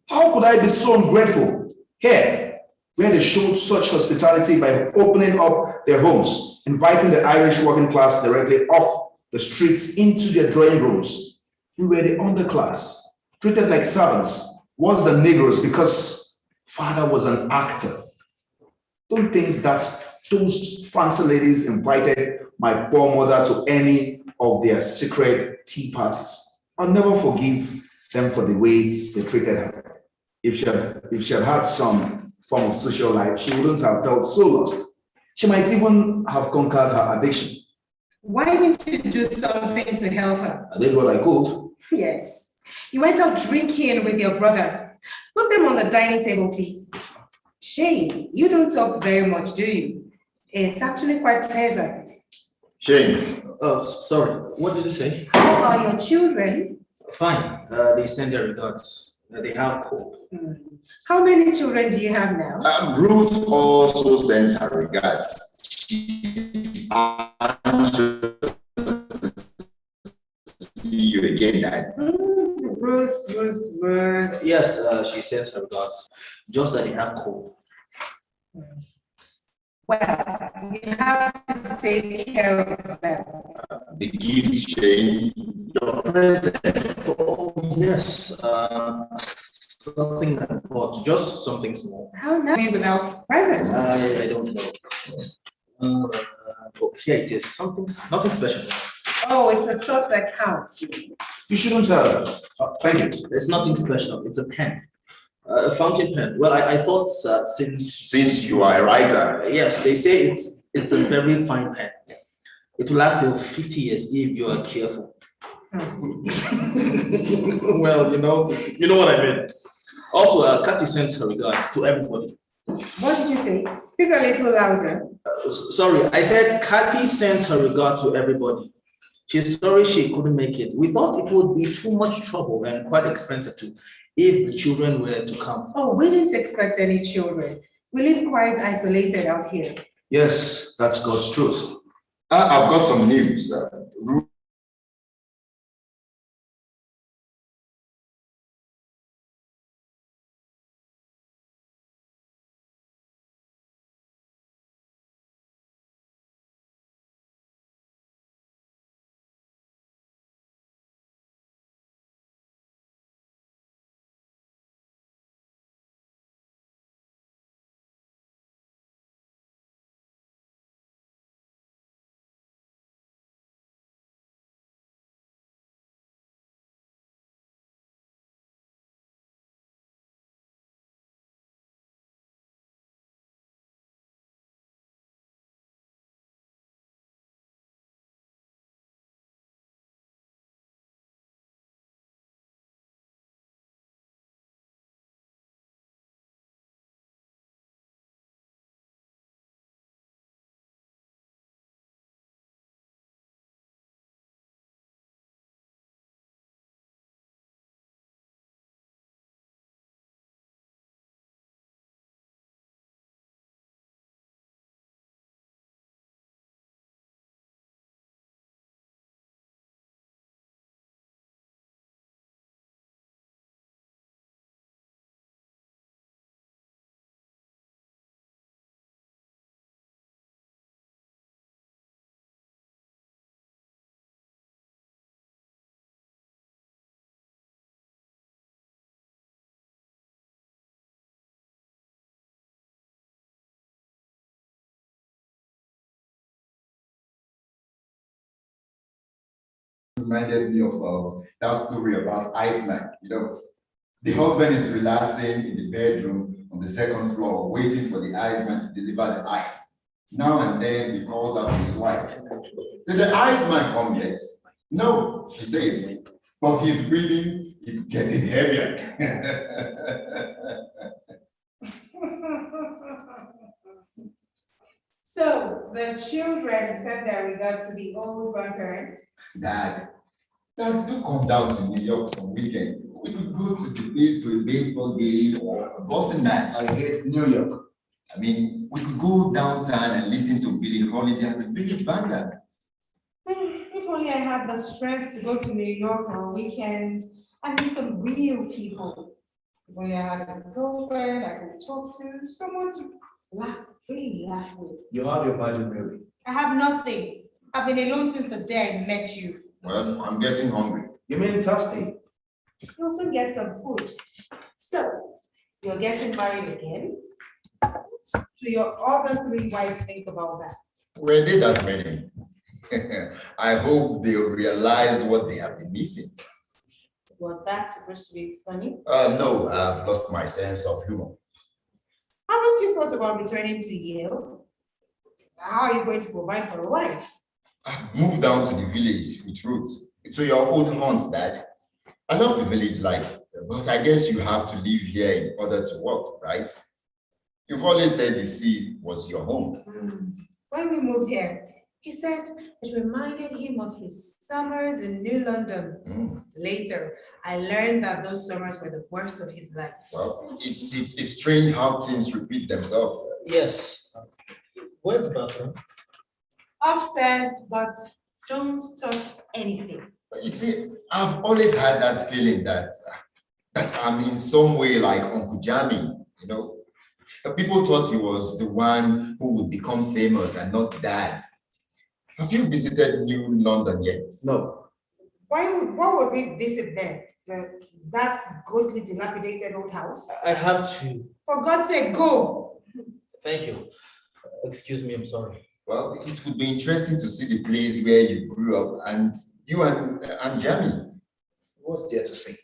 How could I be so ungrateful? Here, where they showed such hospitality by opening up their homes, inviting the Irish working class directly off the streets into their drawing rooms. We were the underclass, treated like servants, worse than Negroes because father was an actor. Don't think that those fancy ladies invited my poor mother to any of their secret tea parties. I'll never forgive them for the way they treated her. If she had had some form of social life, she wouldn't have felt so lost. She might even have conquered her addiction. Why didn't you do something to help her? I did what I could. Yes. You went out drinking with your brother. Put them on the dining table, please. Shane, you don't talk very much, do you? It's actually quite pleasant. Shane, Sorry, what did you say? How are your children? Fine, they send their regards. They have cold. How many children do you have now? Ruth also sends her regards. She's anxious to see you again, Dad. Ruth. Yes, she sends her regards. Just that they have cold. Well, you have to take care of them. The gift, Shane, your present. Oh, yes, something I bought, just something small. How nice without presents? I don't know. Here it is, nothing special. Oh, it's a thought that counts. You shouldn't have. Thank you. It's nothing special, it's a pen. A fountain pen. Well, I thought Since you are a writer, yes, they say it's a very fine pen. It will last till 50 years if you are careful. Well, you know what I mean. Also, Kathy sends her regards to everybody. What did you say? Speak a little louder. Sorry, I said Kathy sends her regard to everybody. She's sorry she couldn't make it. We thought it would be too much trouble and quite expensive too, if the children were to come. Oh, we didn't expect any children. We live quite isolated out here. Yes, that's God's truth. I've got some news. Ruth reminded me of that story about Iceland. The husband is relaxing in the bedroom on the second floor, waiting for the Iceman to deliver the ice. Now and then he calls out to his wife. Did the Iceman come yet? No, she says, but his breathing is getting heavier. the children send their regards to the old grandparents. Dad, do come down to New York some weekend. We could go to the place to a baseball game or a boxing match. I hate New York. I mean, we could go downtown and listen to Billie Holiday at the Village Vanguard. If only I had the strength to go to New York on a weekend and meet some real people. If only I had a girlfriend I could talk to, someone to really laugh with. You have your Virgin Mary. I have nothing. I've been alone since the day I met you. Well, I'm getting hungry. You mean thirsty? You also get some food. So, you're getting married again? Do your other 3 wives think about that? Were they that many? I hope they'll realize what they have been missing. Was that supposed to be funny? No, I've lost my sense of humor. Haven't you thought about returning to Yale? How are you going to provide for a wife? I've moved down to the village with Ruth. To your old haunts, Dad. I love the village life, but I guess you have to live here in order to work, right? You've always said the sea was your home. When we moved here, he said it reminded him of his summers in New London. Later, I learned that those summers were the worst of his life. Well, it's strange how things repeat themselves. Yes. Where's the bathroom? Upstairs, but don't touch anything. You see, I've always had that feeling that I'm in some way like Uncle Jamie, you know. People thought he was the one who would become famous and not Dad. Have you visited New London yet? No. What would we visit there? That ghostly, dilapidated old house? I have to. For God's sake, go! Thank you. Excuse me, I'm sorry. Well, it would be interesting to see the place where you grew up and you and Jamie. What's there to see?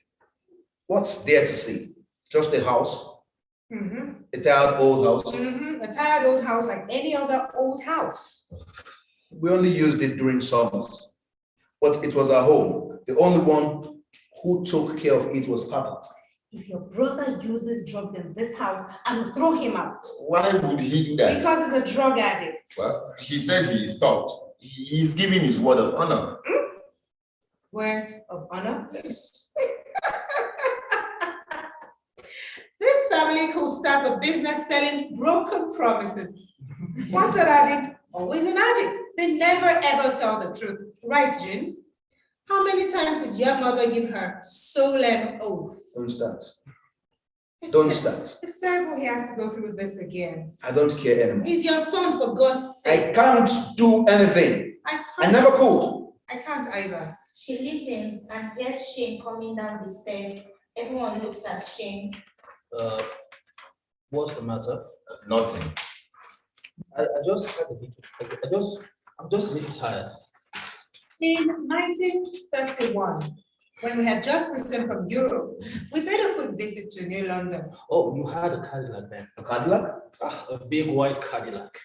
What's there to see? Just a house? A tired old house? A tired old house like any other old house. We only used it during summers, but it was our home. The only one who took care of it was Papa. If your brother uses drugs in this house, I will throw him out. Why would he do that? Because he's a drug addict. Well, he said he stopped. He's giving his word of honor. Word of honor? Yes. This family could start a business selling broken promises. Once an addict, always an addict. They never ever tell the truth. Right, June? How many times did your mother give her solemn oath? Don't start. Don't start. It's terrible he has to go through this again. I don't care anymore. He's your son, for God's sake. I can't do anything. I never could. I can't either. She listens and hears Shane coming down the stairs. Everyone looks at Shane. What's the matter? Nothing. I just had a bit. I'm just a little tired. In 1931, when we had just returned from Europe, we paid a quick visit to New London. Oh, you had a Cadillac then? A Cadillac? A big white Cadillac.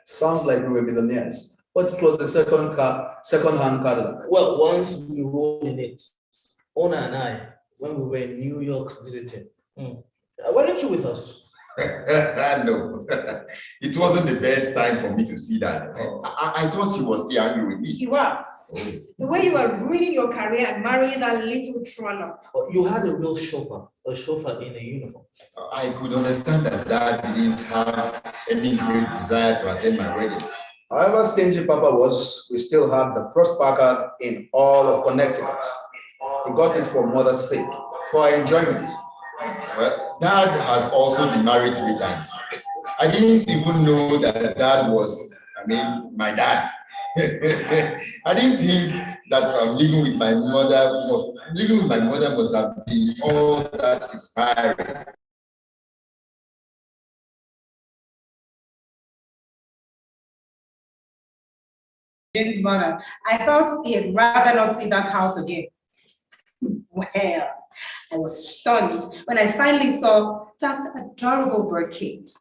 Sounds like we were millionaires, but it was the second-hand Cadillac. Well, once we rode in it, Ona and I, when we were in New York visiting. Why don't you with us? No, it wasn't the best time for me to see that. I thought he was still angry with me. He was. Oh. The way you were ruining your career and marrying that little trollop. You had a real chauffeur in a uniform. I could understand that Dad didn't have any great desire to attend my wedding. However stingy Papa was, we still had the first Packard in all of Connecticut. He got it for mother's sake, for our enjoyment. Well, Dad has also been married 3 times. I didn't even know that Dad was, my dad. I didn't think that living with my mother must have been all that inspiring. Jane's mother, I thought he'd rather not see that house again. Well, I was stunned when I finally saw that adorable bird cage.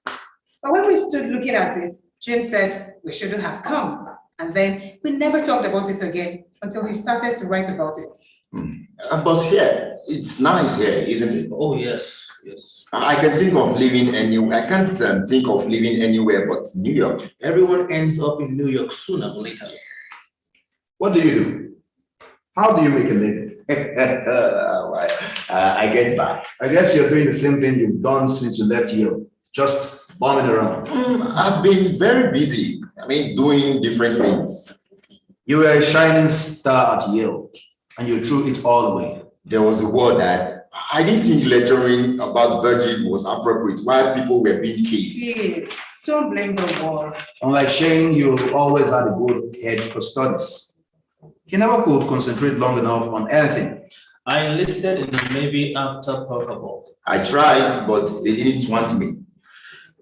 But when we stood looking at it, Jane said we shouldn't have come. And then we never talked about it again until he started to write about it. But here, it's nice here, isn't it? Oh, yes. Yes. I can think of living anywhere. I can't think of living anywhere but New York. Everyone ends up in New York sooner or later. What do you do? How do you make a living? I get by. I guess you're doing the same thing you've done since you left Yale, just bumming around. I've been very busy. Doing different things. You were a shining star at Yale, and you threw it all away. There was a war that I didn't think lecturing about Virgin was appropriate while people were being killed. Please, don't blame the war. Unlike Shane, you always had a good head for studies. You never could concentrate long enough on anything. I enlisted in the Navy after Pearl Harbor. I tried, but they didn't want me.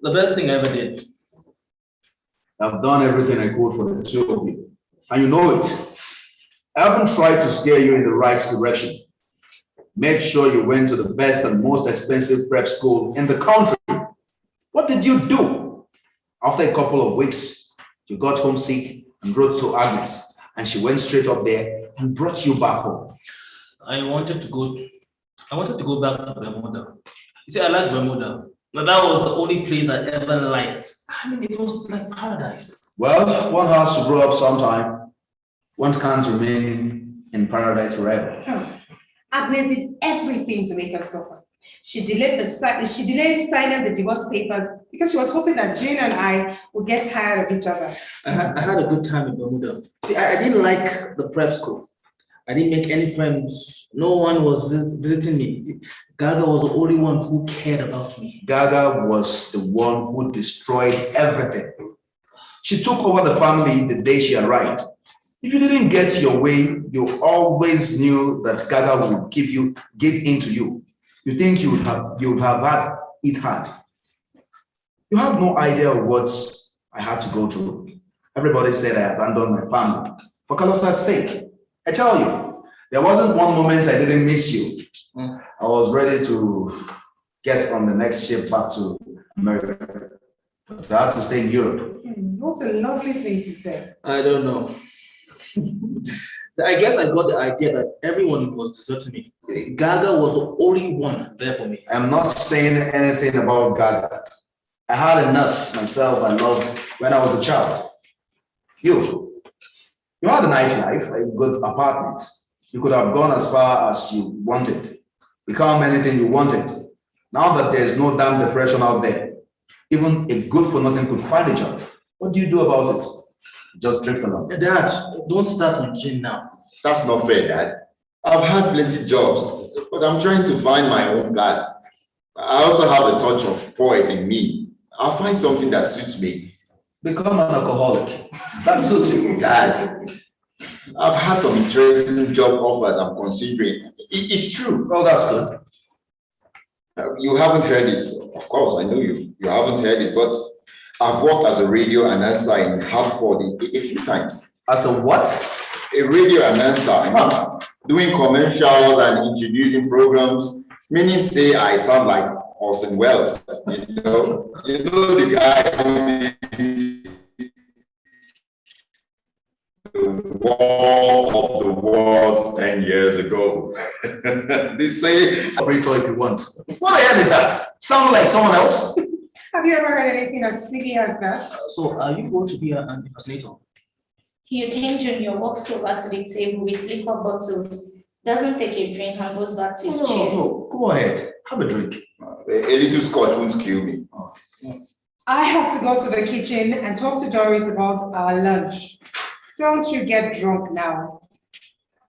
The best thing I ever did. I've done everything I could for the two of you, and you know it. I haven't tried to steer you in the right direction. Make sure you went to the best and most expensive prep school in the country. What did you do? After a couple of weeks, you got homesick and wrote to Agnes, and she went straight up there and brought you back home. I wanted to go back to Bermuda. You see, I like Bermuda. But that was the only place I ever liked. It was like paradise. Well, one has to grow up sometime. One can't remain in paradise forever. Agnes did everything to make us suffer. She delayed signing the divorce papers because she was hoping that Jane and I would get tired of each other. I had a good time in Bermuda. See, I didn't like the prep school. I didn't make any friends. No one was visiting me. Gaga was the only one who cared about me. Gaga was the one who destroyed everything. She took over the family the day she arrived. If you didn't get your way, you always knew that Gaga would give in to you. You think you would have had it hard. You have no idea of what I had to go through. Everybody said I abandoned my family for Carlotta's sake. I tell you, there wasn't one moment I didn't miss you. I was ready to get on the next ship back to America, but I had to stay in Europe. What a lovely thing to say. I don't know. So I guess I got the idea that everyone was deserting me. Gaga was the only one there for me. I'm not saying anything about Gaga. I had a nurse myself I loved when I was a child. You had a nice life, a good apartment. You could have gone as far as you wanted, become anything you wanted. Now that there's no damn depression out there, even a good-for-nothing could find a job. What do you do about it? Just drift along. Dad, don't start with Jane now. That's not fair, Dad. I've had plenty jobs, but I'm trying to find my own path. I also have a touch of poet in me. I'll find something that suits me. Become an alcoholic. That suits you. Dad, I've had some interesting job offers I'm considering. It's true. Well, that's good. You haven't heard it. Of course, I know you haven't heard it, but I've worked as a radio announcer in Hartford a few times. As a what? A radio announcer. Doing commercials and introducing programs. Many say I sound like Orson Welles. You know the guy who did the War of the Worlds 10 years ago. They say, operator if you want. What the hell is that? Sound like someone else? Have you ever heard anything as silly as that? So are you going to be an impersonator? Eugene Jr. walks over to the table with liquor bottles, doesn't take a drink and goes back to his chair. No, go ahead. Have a drink. a little scotch won't kill me. I have to go to the kitchen and talk to Doris about our lunch. Don't you get drunk now.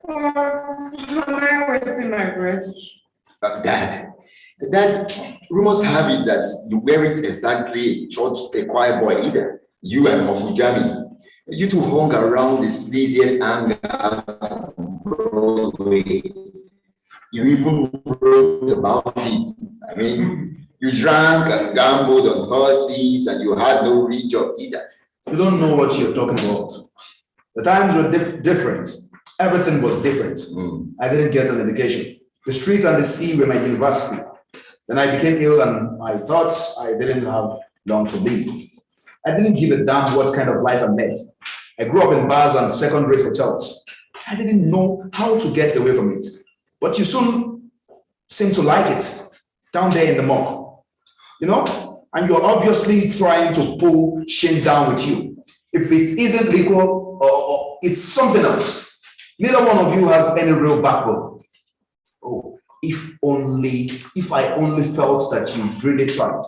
Am I wasting my breath? Dad, rumors have it that you weren't exactly a choir boy either. You and Uncle Jamie. You two hung around the sleaziest hangouts on Broadway. You even wrote about it. You drank and gambled on horses and you had no real job either. You don't know what you're talking about. The times were different. Everything was different. I didn't get an education. The street and the sea were my university. Then I became ill and I thought I didn't have long to live. I didn't give a damn what kind of life I led. I grew up in bars and second-rate hotels. I didn't know how to get away from it. But you soon seemed to like it. down there in the mug, you know, and you're obviously trying to pull Shane down with you. If it isn't liquor or it's something else, neither one of you has any real backbone. Oh, if I only felt that you really tried.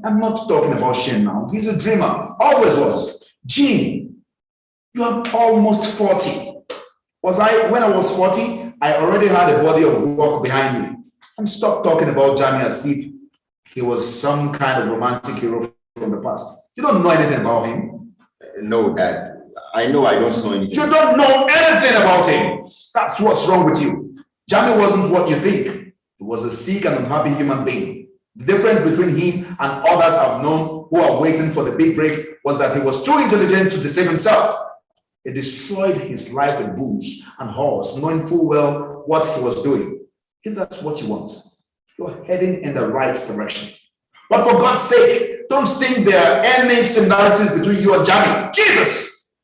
I'm not talking about Shane now. He's a dreamer, always was. Gene, you are almost 40. When I was 40, I already had a body of work behind me. And stop talking about Jamie as if he was some kind of romantic hero from the past. You don't know anything about him. No, Dad. I know I don't know anything. You don't know anything about him. That's what's wrong with you. Jamie wasn't what you think. He was a sick and unhappy human being. The difference between him and others I've known who are waiting for the big break was that he was too intelligent to deceive himself. He destroyed his life with booze and whores, knowing full well what he was doing. If that's what you want, you're heading in the right direction. But for God's sake, don't think there are any similarities between you and Jamie. Jesus!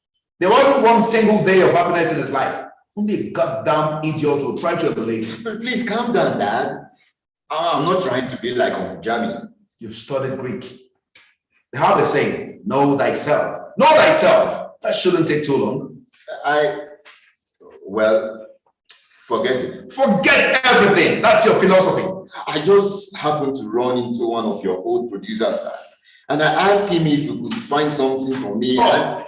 There wasn't one single day of happiness in his life. Only a goddamn idiot will try to emulate him. Please calm down, Dad. I'm not trying to be like Uncle Jamie. You've studied Greek. They have a saying, know thyself. Know thyself. That shouldn't take too long. Well, forget it. Forget everything. That's your philosophy. I just happened to run into one of your old producers, and I asked him if he could find something for me.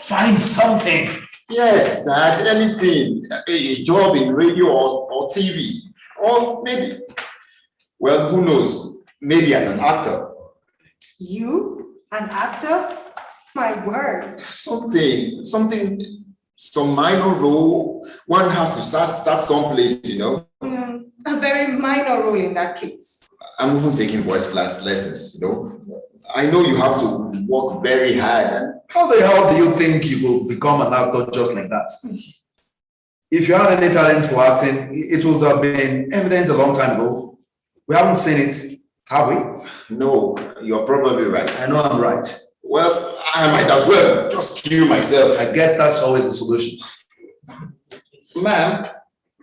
Find something? Yes, Dad, anything. A job in radio or TV. Or maybe, well, who knows? Maybe as an actor. You? An actor? My word. Some minor role. One has to start someplace, you know. A very minor role in that case. I'm even taking voice class lessons, you know. I know you have to work very hard. And how the hell do you think you will become an actor just like that? If you had any talent for acting, it would have been evident a long time ago. We haven't seen it, have we? No, you're probably right. I know I'm right. Well, I might as well just kill myself. I guess that's always the solution. Ma'am.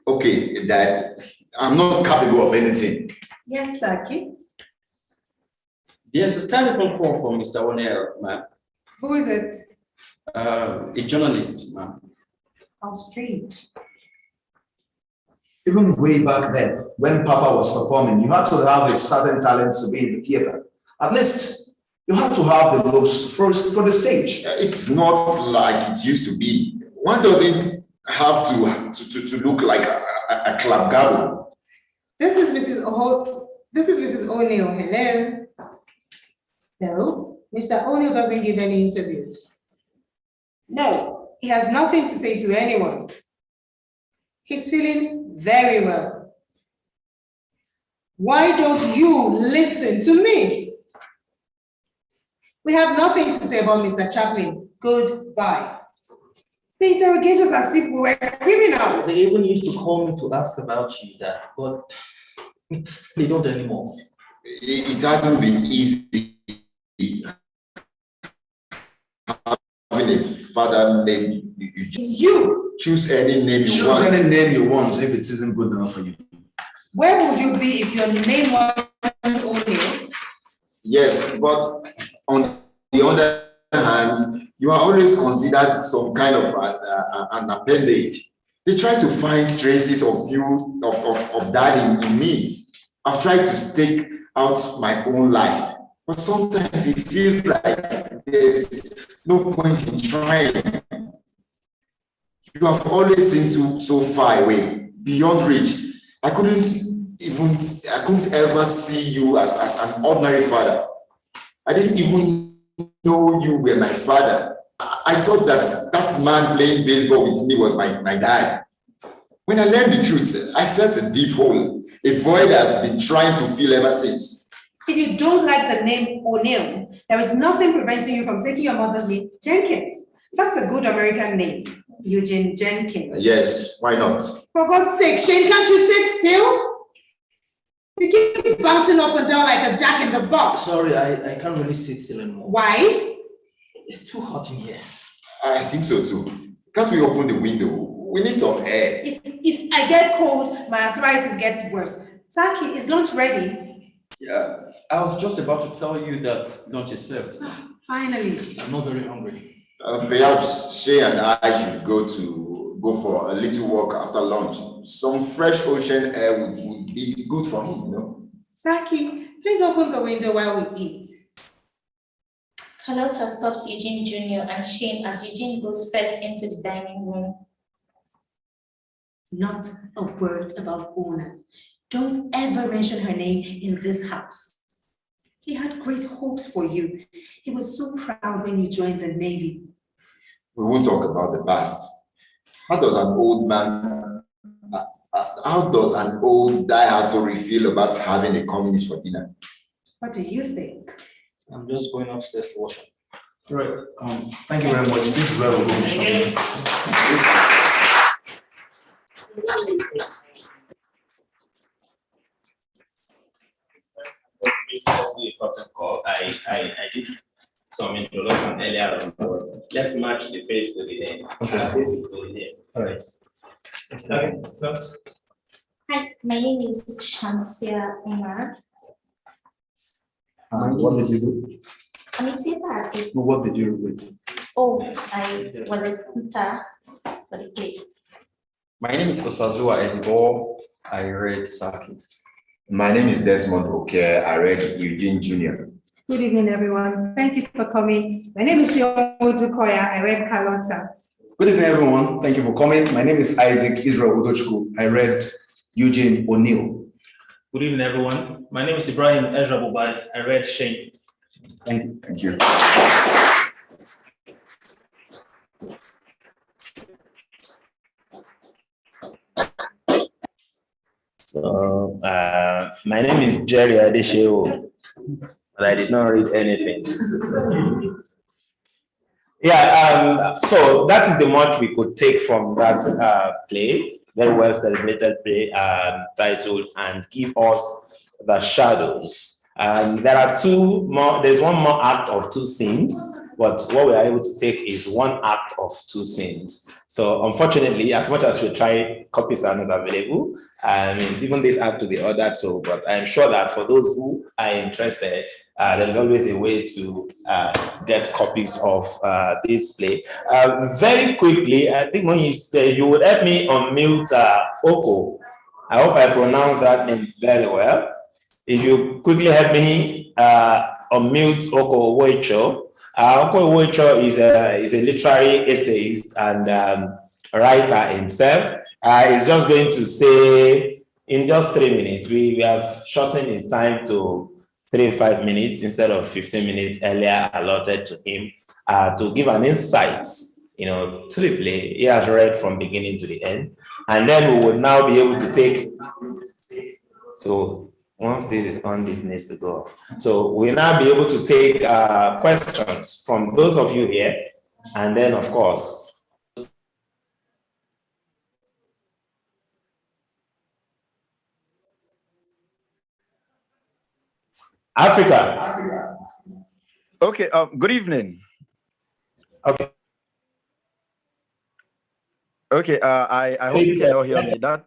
Okay, Dad, I'm not capable of anything. Yes, Saki. There's a telephone call from Mr. O'Neill, ma'am. Who is it? A journalist, ma'am. How strange. Even way back then, when Papa was performing, you had to have a certain talent to be in the theater. At least, you had to have the looks for the stage. It's not like it used to be. One doesn't have to look like a club gabble. This is Mrs. O'Neill. Hello. No, Mr. O'Neill doesn't give any interviews. No, he has nothing to say to anyone. He's feeling very well. Why don't you listen to me? We have nothing to say about Mr. Chaplin. Goodbye. They interrogate us as if we were criminals. They even used to call me to ask about you, Dad, but they don't anymore. It hasn't been easy having a father name. You choose any name you want. Choose any name you want if it isn't good enough for you. Where would you be if your name wasn't O'Neill? Yes, but on the other hand, you are always considered some kind of an appendage. They try to find traces of you, of that in me. I've tried to stake out my own life, but sometimes it feels like there's no point in trying. You have always seemed so far away, beyond reach. I couldn't ever see you as an ordinary father. I didn't even know you were my father. I thought that man playing baseball with me was my dad. When I learned the truth, I felt a deep hole, a void I've been trying to fill ever since. If you don't like the name O'Neill, there is nothing preventing you from taking your mother's name, Jenkins. That's a good American name, Eugene Jenkins. Yes, why not? For God's sake, Shane, can't you sit still? You keep bouncing up and down like a jack in the box. Sorry, I can't really sit still anymore. Why? It's too hot in here. I think so too. Can't we open the window? We need some air. If I get cold, my arthritis gets worse. Saki, is lunch ready? Yeah, I was just about to tell you that lunch is served. Finally. I'm not very hungry. Perhaps Shay and I should go for a little walk after lunch. Some fresh ocean air would be good for him, you know. Saki, please open the window while we eat. Carlotta stops Eugene Jr. and Shane as Eugene goes first into the dining room. Not a word about Ona. Don't ever mention her name in this house. He had great hopes for you. He was so proud when you joined the Navy. We won't talk about the past. How does an old man, how does an old diehard Tory feel about having a communist for dinner? What do you think? I'm just going upstairs to wash up. All right. Thank you very much. This is where we'll go. I did some introduction earlier on, but let's match the page to the end. Okay. This is the end. All right. Okay. So, Hi, my name is Shamsia Umar. what did you do? I'm a theater artist. What did you read? Oh, I was a tutor for the play. My name is Osazua Edibo. I read Saki. My name is Desmond Oke. I read Eugene Jr. Good evening, everyone. Thank you for coming. My name is Yodu Koya. I read Carlotta. Good evening, everyone. Thank you for coming. My name is Isaac Israel Udochku. I read Eugene O'Neill. Good evening, everyone. My name is Ibrahim Ezra Bubai. I read Shane. Thank you. Thank you. So, my name is Jerry Adesheo, but I did not read anything. So that is the much we could take from that play, very well celebrated play titled "And Give Us the Shadows." There are there's one more act of two scenes, but what we are able to take is one act of two scenes. So unfortunately, as much as we try, copies are not available. Even this had to be ordered, but I'm sure that for those who are interested, there is always a way to get copies of this play. Very quickly, I think when you would help me unmute Oko. I hope I pronounced that name very well. If you quickly help me unmute Oko Owoicho. Oko Owoicho is a literary essayist and writer himself. He's just going to say in just 3 minutes. We have shortened his time to 5 minutes instead of 15 minutes earlier allotted to him to give an insight, to the play. He has read from beginning to the end, and then we would now be able to take. So once this is on, this needs to go off. So we'll now be able to take questions from those of you here, and then of course. Africa. Okay, good evening. Okay. Okay, I hope you can all hear me. That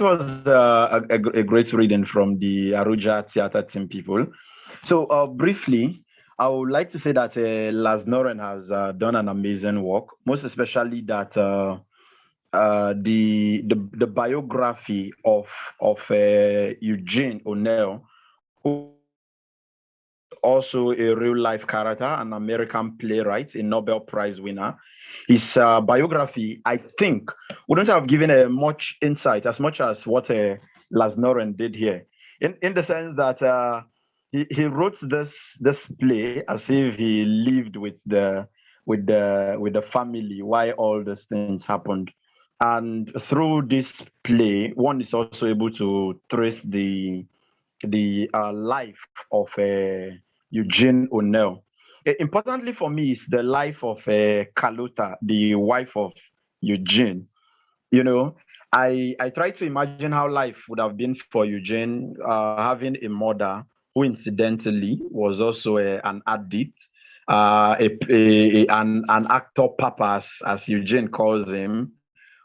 was a great reading from the Aruja theater team people. So briefly, I would like to say that Lars Noren has done an amazing work, most especially that the biography of Eugene O'Neill, who also a real life character, an American playwright, a Nobel Prize winner. His biography, I think, wouldn't have given much insight as much as what Lars Noren did here, in the sense that he wrote this play as if he lived with the family while all these things happened. And through this play, one is also able to trace the life of Eugene O'Neill. Importantly for me is the life of Carlotta, the wife of Eugene. I try to imagine how life would have been for Eugene, having a mother who incidentally was also an addict, an actor papa, as Eugene calls him,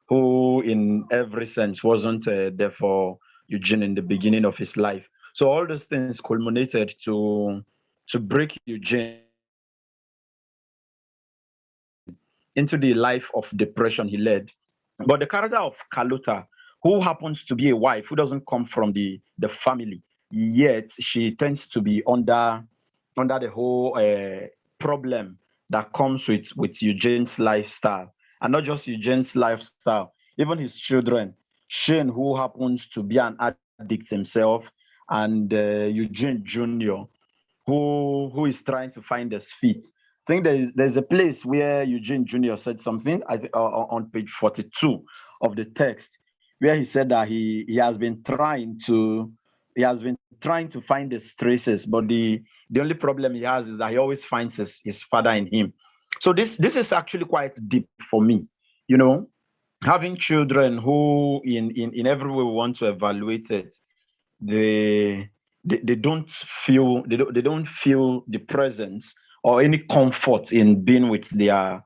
who in every sense wasn't there for Eugene in the beginning of his life. So all those things culminated to break Eugene into the life of depression he led. But the character of Carlota, who happens to be a wife who doesn't come from the family, yet she tends to be under the whole problem that comes with Eugene's lifestyle, and not just Eugene's lifestyle, even his children. Shane, who happens to be an addict himself, and Eugene Jr., who is trying to find his feet. I think there's a place where Eugene Jr. said something on page 42 of the text, where he said that he has been trying to find his traces, but the only problem he has is that he always finds his father in him. So this is actually quite deep for me, having children who in every way we want to evaluate it, they don't feel the presence or any comfort in being with their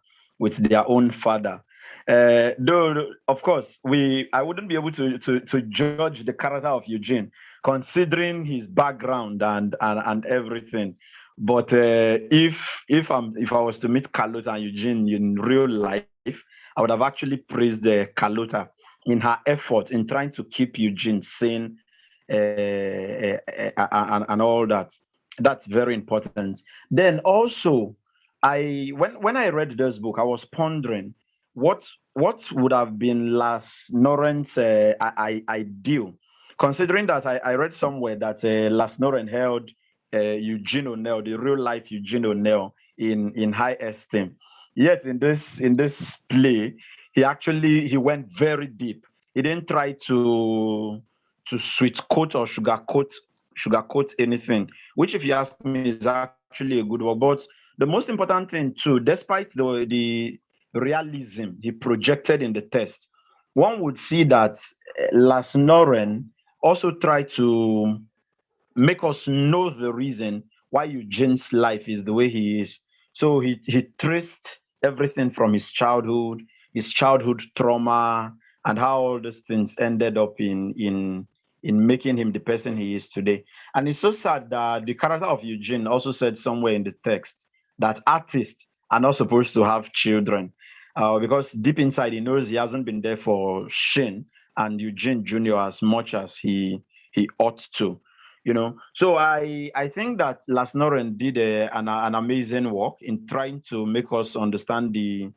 own father. Though of course I wouldn't be able to judge the character of Eugene considering his background and everything. But if I was to meet Carlota and Eugene in real life, I would have actually praised Carlota in her effort in trying to keep Eugene sane and all that. That's very important. Then also, when I read this book, I was pondering what would have been Lars Noren's ideal, considering that I read somewhere that Lars Noren held Eugene O'Neill, the real life Eugene O'Neill, in high esteem. Yet in this play, he went very deep. He didn't try to sweet coat or sugarcoat anything, which, if you ask me, is actually a good work. But the most important thing too, despite the realism he projected in the text, one would see that Lars Noren also tried to make us know the reason why Eugene's life is the way he is. So he traced everything from his childhood trauma, and how all those things ended up in making him the person he is today. And it's so sad that the character of Eugene also said somewhere in the text that artists are not supposed to have children, because deep inside he knows he hasn't been there for Shane and Eugene Jr. as much as he ought to. So I think that Lars Noren did an amazing work in trying to make us understand the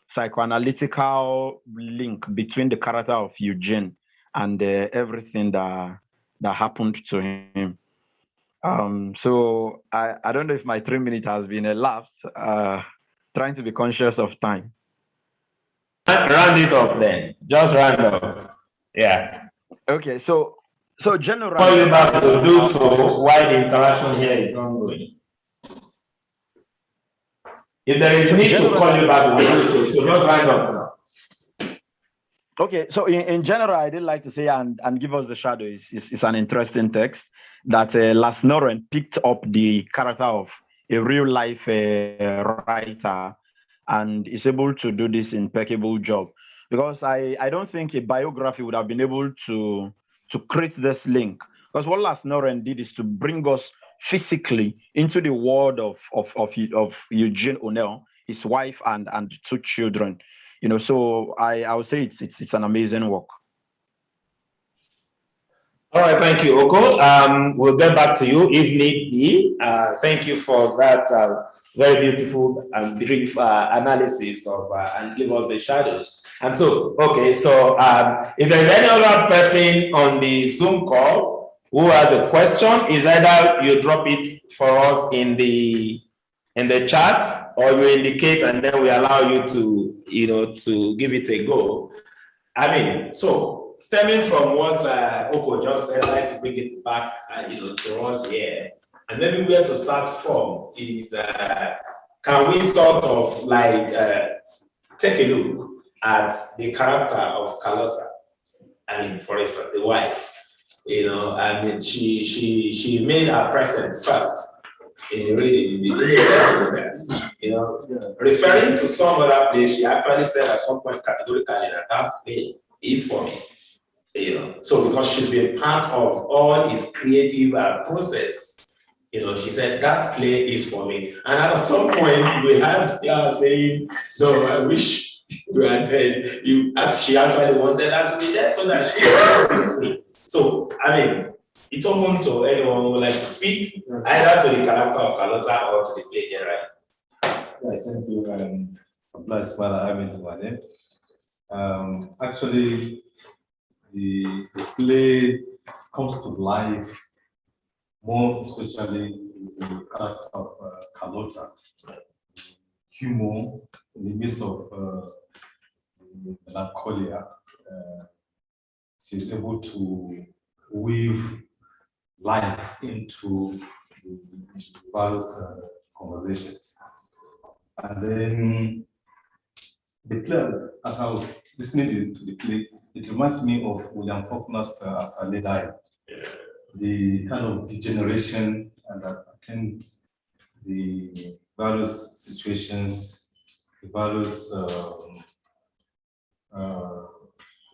psychoanalytical link between the character of Eugene and everything that happened to him. So I don't know if my 3 minutes has been elapsed. Trying to be conscious of time. Round it up then. Just round up. Yeah. Okay. So generally, call you back to do so while the interaction here is ongoing. If there is need to call you back, we'll do so. So just round up now. Okay, so in general, I did like to say and give us the shadow is an interesting text that Lars Noren picked up the character of a real life writer and is able to do this impeccable job, because I don't think a biography would have been able to create this link, because what Lars Noren did is to bring us physically into the world of Eugene O'Neill, his wife and 2 children. So I would say it's an amazing work. All right, thank you, Oko. We'll get back to you if need be. Thank you for that very beautiful and brief analysis of and give us the shadows. And so, okay, so if there's any other person on the Zoom call who has a question, is either you drop it for us in the chat, or you indicate, and then we allow you to give it a go. I mean, so stemming from what Oko just said, I'd like to bring it back, to us here. And maybe where to start from is, can we sort of like take a look at the character of Carlota? I mean, for instance, the wife. I mean, she made her presence felt in reading, referring to some other place. She actually said at some point categorically that play is for me. So because she'll be a part of all his creative process, she said that play is for me. And at some point we had her saying, no, I wish you had dead. She actually wanted her to be there so that she could be free. So, I mean, it's open to anyone who would like to speak, either to the character of Carlotta or to the play generally. Yes, thank you. Blessed by the name. Actually, the play comes to life more especially with the character of Carlotta. Humor in the midst of melancholia. She's able to weave life into various conversations. And then the play, as I was listening to the play, it reminds me of William Faulkner's As I Lay Dying. The kind of degeneration and I think the various situations, the various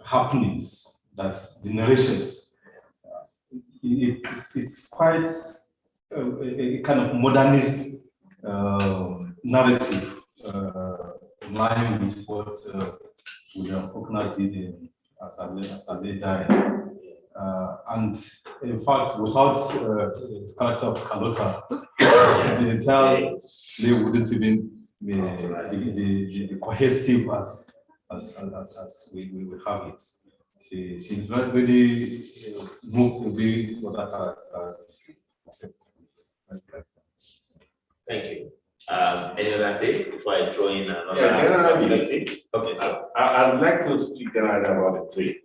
happenings that the narrations, it's quite a kind of modernist narrative in line with what William Faulkner did in As I Lay Dying. And in fact, without the character of Carlotta, the entire play wouldn't even be cohesive as we have it. She's not really moved to be what that. Thank you. Any other take before I throw in another? Okay, so I'd like to speak generally about the play.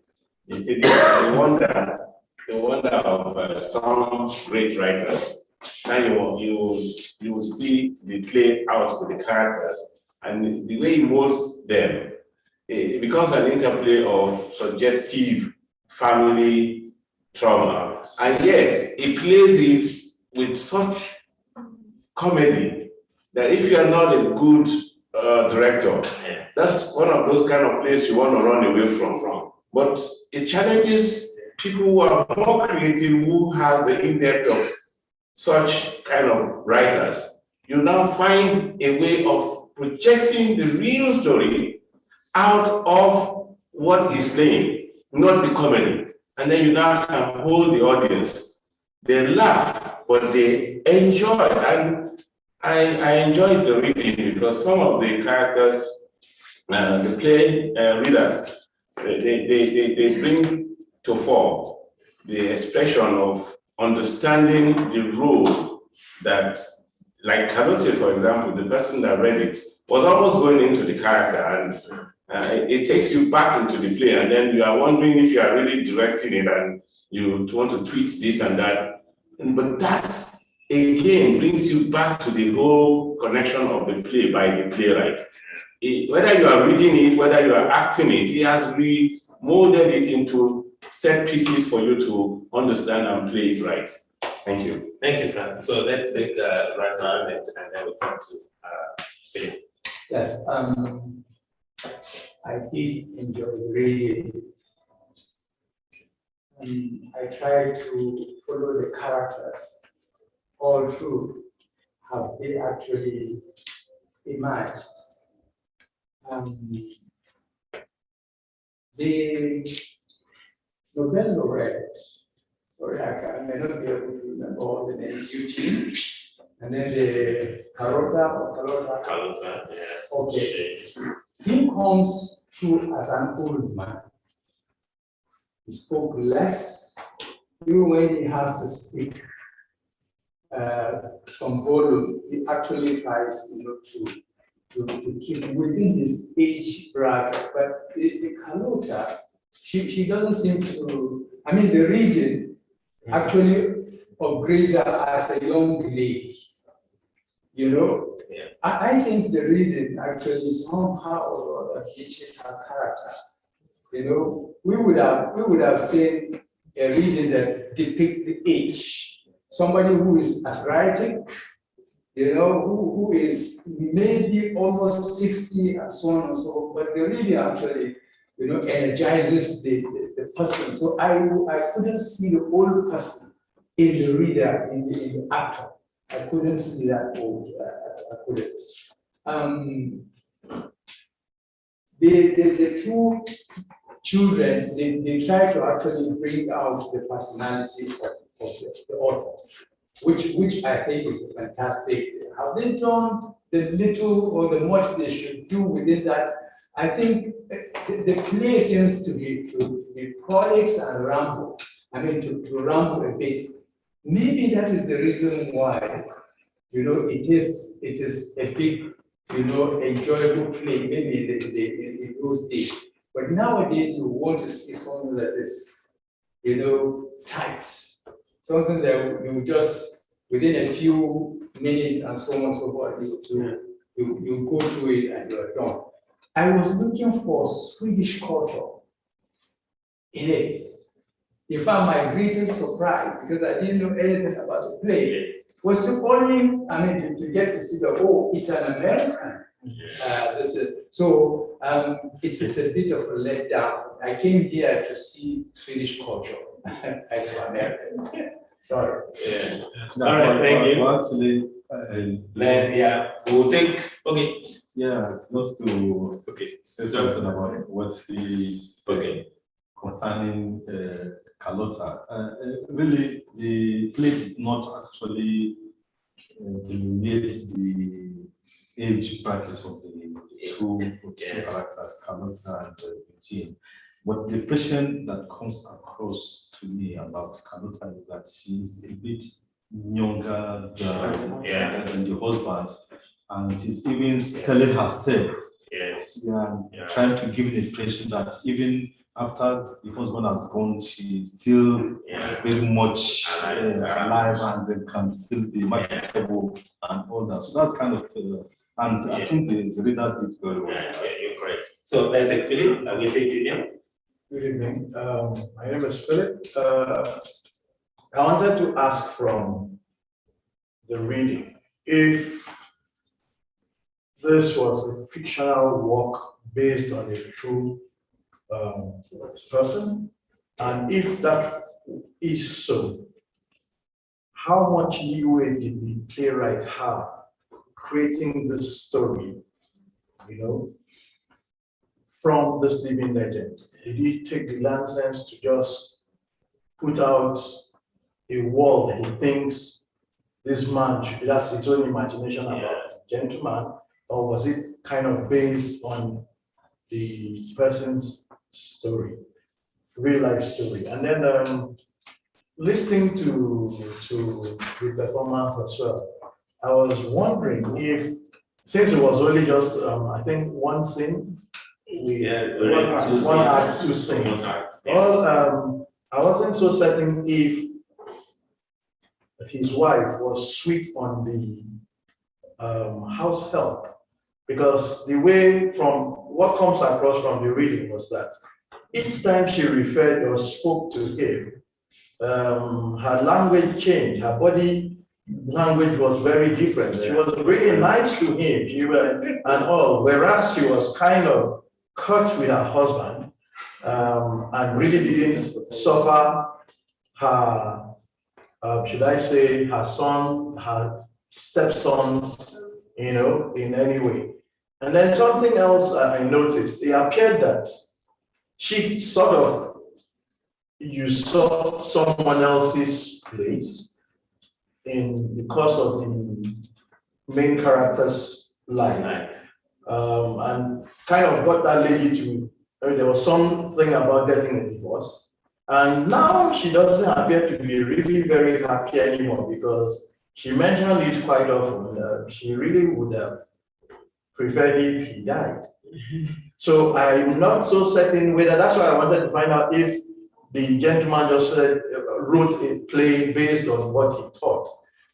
You see, the wonder of some great writers. Now you will see the play out with the characters and the way he molds them. It becomes an interplay of suggestive family trauma, and yet he plays it with such comedy that if you are not a good director, that's one of those kind of plays you want to run away from. But it challenges people who are more creative, who has the in-depth of such kind of writers. You now find a way of projecting the real story out of what he's playing, not the comedy. And then you now can hold the audience. They laugh, but they enjoy. And I enjoyed the reading because some of the characters, the play readers, they bring to fore the expression of understanding the role that, like Carlotta, for example, the person that read it was almost going into the character, and it takes you back into the play, and then you are wondering if you are really directing it and you want to tweet this and that. But that, again, brings you back to the whole connection of the play by the playwright. Whether you are reading it, whether you are acting it, he has remolded it into set pieces for you to understand and play it right. Thank you. Thank you, sir. So let's take Lars and then we'll come to Philip. Yes, I did enjoy reading. I tried to follow the characters all through how they actually emerged. The Nobel laureate, sorry, I may not be able to remember all the names, Eugene, and then the Carlotta, yeah. Okay. He comes through as an old man. He spoke less, even when he has to speak some volume, he actually tries to keep within his age bracket. But the Carlotta, she doesn't seem to, I mean, the reading actually upgrades her as a young lady. You know, I think the reading actually somehow or other teaches her character. You know, we would have seen a reading that depicts the age. Somebody who is arthritic, you know, who is maybe almost 60 and so on and so forth. But the reading actually, you know, energizes the person. So I couldn't see the old person in the reader, in the actor. I couldn't see that old. I couldn't. The two children, they try to actually bring out the personality of the author, which I think is fantastic. How they done the little or the much they should do within that. I think the play seems to be prolix and ramble. I mean, to ramble a bit. Maybe that is the reason why, it is a big, enjoyable play, maybe in those days. But nowadays, you want to see something that is, tight. Something that you just, within a few minutes and so on and so forth, you go through it and you're done. I was looking for Swedish culture in it. In fact, my greatest surprise, because I didn't know anything about the play, was to only, to get to see it's an American. So it's a bit of a letdown. I came here to see Swedish culture as an American. Sorry. Yeah. All right, thank you. Actually, Then we'll take. Okay. Yeah, just to say something about what's the concerning Carlotta. Really, the play did not actually delineate the age bracket of the two characters, Carlotta and Eugene. But the impression that comes across to me about Carlotta is that she's a bit younger than the husband, and she's even selling herself. Yes. Trying to give the impression that even after the husband has gone, she's still very much alive and they can still be marketable and all that. So that's kind of, and I think the reader did very well. Yeah, you're correct. So let's take Philip, and we say Julian. Good evening. My name is Philip. I wanted to ask from the reading if this was a fictional work based on a true person, and if that is so, how much leeway did the playwright have creating this story, from this living legend? Did he take the license to just put out a world he thinks this man should be, that's his own imagination about the gentleman, or was it kind of based on the person's story, real life story? And then listening to the performance as well, I was wondering if, since it was only just I think one scene, one act, two scenes. Well, I wasn't so certain if his wife was sweet on the house help, because the way from what comes across from the reading was that each time she referred or spoke to him, her language changed, her body language was very different. She was really nice to him, and all, whereas she was kind of caught with her husband and really didn't suffer her, should I say, her son, her stepsons, in any way. And then something else I noticed, it appeared that she sort of usurped someone else's place in the course of the main character's life. And kind of got that lady to, there was something about getting a divorce. And now she doesn't appear to be really very happy anymore, because she mentioned it quite often. She really would have preferred if he died. So I'm not so certain whether, that's why I wanted to find out if the gentleman just wrote a play based on what he thought.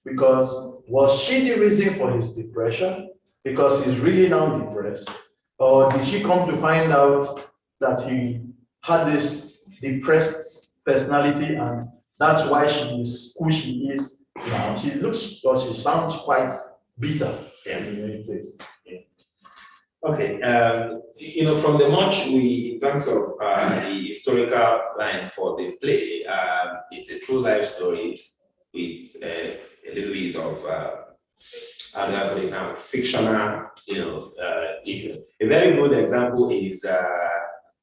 Because was she the reason for his depression? Because he's really now depressed? Or did she come to find out that he had this depressed personality and that's why she is who she is now? She looks, or she sounds quite bitter. Yeah. Okay, from the much in terms of the historical line for the play, it's a true life story with a little bit of, how do I put it now, fictional, issues. A very good example is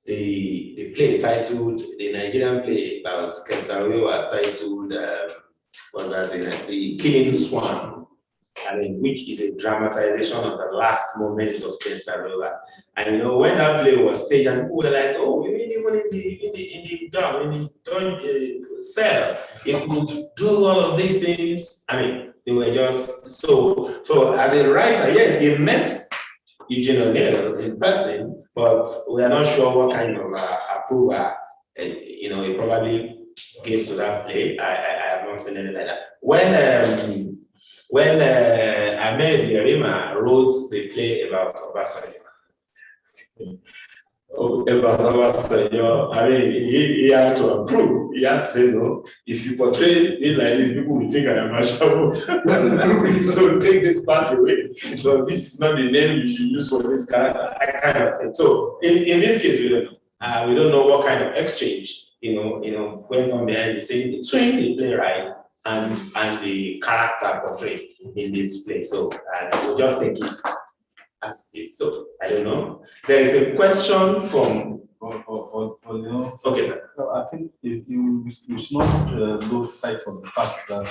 the play titled, the Nigerian play about Kensarowa titled, The Killing Swan. Which is a dramatization of the last moments of Kensarowa. And when that play was staged, and people were like, "Oh, we mean even in the cell, it could do all of these things." They were just so. So as a writer, yes, he met Eugene O'Neill in person, but we are not sure what kind of approval he probably gave to that play. I have not seen anything like that. When Ahmed Yerima wrote the play about Obasanjo, he had to approve. He had to say, no, if you portray it like this, people will think I am Ashawo. So take this part away. So this is not the name you should use for this character, that kind of thing. So in this case, we don't know. We don't know what kind of exchange, went on behind the scenes between the playwright and the character portrayed in this play. So we'll just take it as it is. So I don't know. There is a question from. Okay, sir. No, I think you should not lose sight of the fact that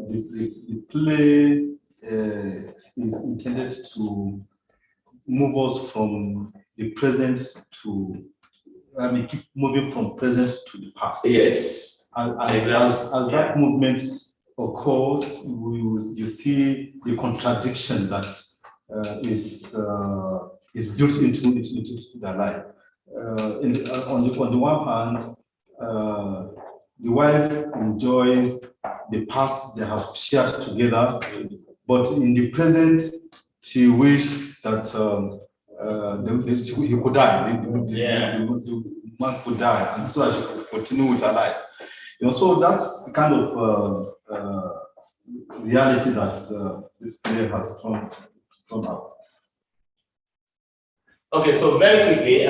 the play is intended to move us from the present to. Keep moving from present to the past. Yes. As that movement occurs, you see the contradiction that is built into their life. On the one hand, the wife enjoys the past they have shared together, but in the present, she wishes that he could die. The man could die, and so that she could continue with her life. So that's the kind of reality that this play has thrown out. Okay, so very quickly,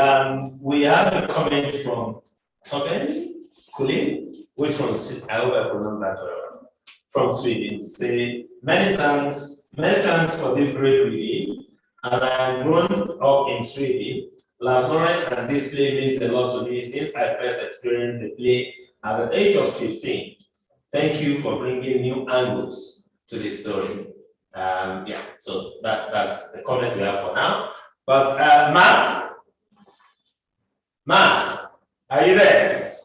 we have a comment from Tobin Kulin, which from I hope I pronounced that well, from Sweden. Say many thanks for this great reading. And I am grown up in Sweden. Lars Noren and this play means a lot to me since I first experienced the play at the age of 15. Thank you for bringing new angles to this story. So that's the comment we have for now. But Matt, are you there?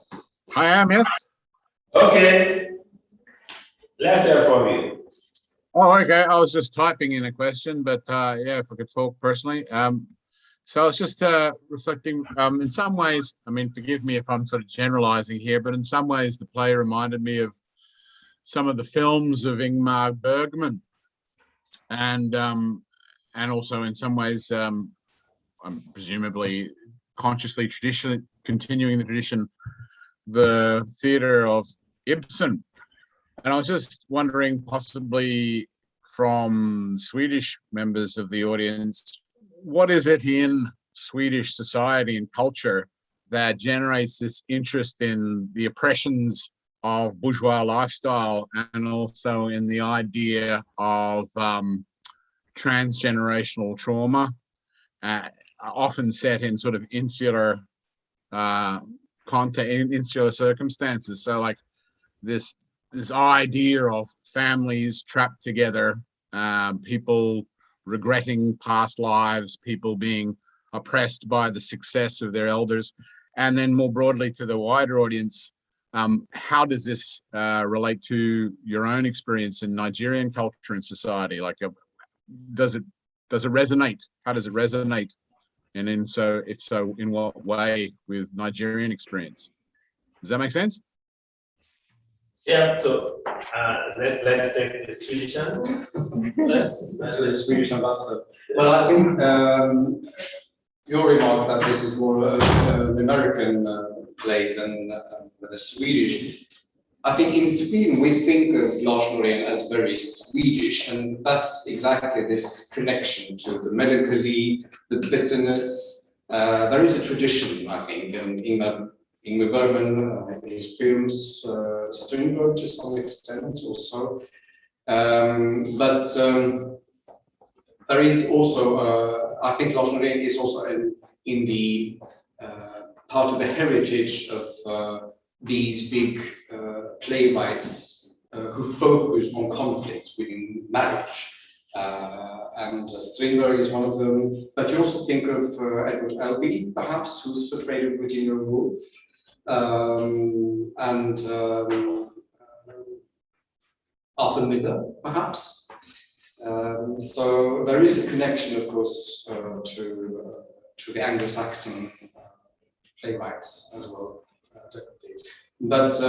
I am, yes. Okay, let's hear from you. Oh, okay. I was just typing in a question, but yeah, if I could talk personally. So I was just reflecting, in some ways, forgive me if I'm sort of generalizing here, but in some ways the play reminded me of some of the films of Ingmar Bergman. And also in some ways, presumably consciously continuing the tradition, the theater of Ibsen. And I was just wondering, possibly from Swedish members of the audience, what is it in Swedish society and culture that generates this interest in the oppressions of bourgeois lifestyle and also in the idea of transgenerational trauma, often set in sort of insular insular circumstances? So like this idea of families trapped together, people regretting past lives, people being oppressed by the success of their elders, and then more broadly to the wider audience, how does this relate to your own experience in Nigerian culture and society? Like, does it resonate? How does it resonate? And if so, in what way with Nigerian experience? Does that make sense? Yeah, so let's take the Swedish angle. The Swedish ambassador. Well, I think your remark that this is more an American play than a Swedish I think in Sweden we think of Lars Noren as very Swedish, and that's exactly this connection to the melancholy, the bitterness. There is a tradition, I think, and Ingmar Bergman, his films, Strindberg to some extent also. But there is also, I think Lars Noren is also in the part of the heritage of these big playwrights who focus on conflict within marriage. And Strindberg is one of them. But you also think of Edward Albee, perhaps, who's afraid of Virginia Woolf. And Arthur Miller, perhaps. So there is a connection, of course, to the Anglo-Saxon playwrights as well, definitely. But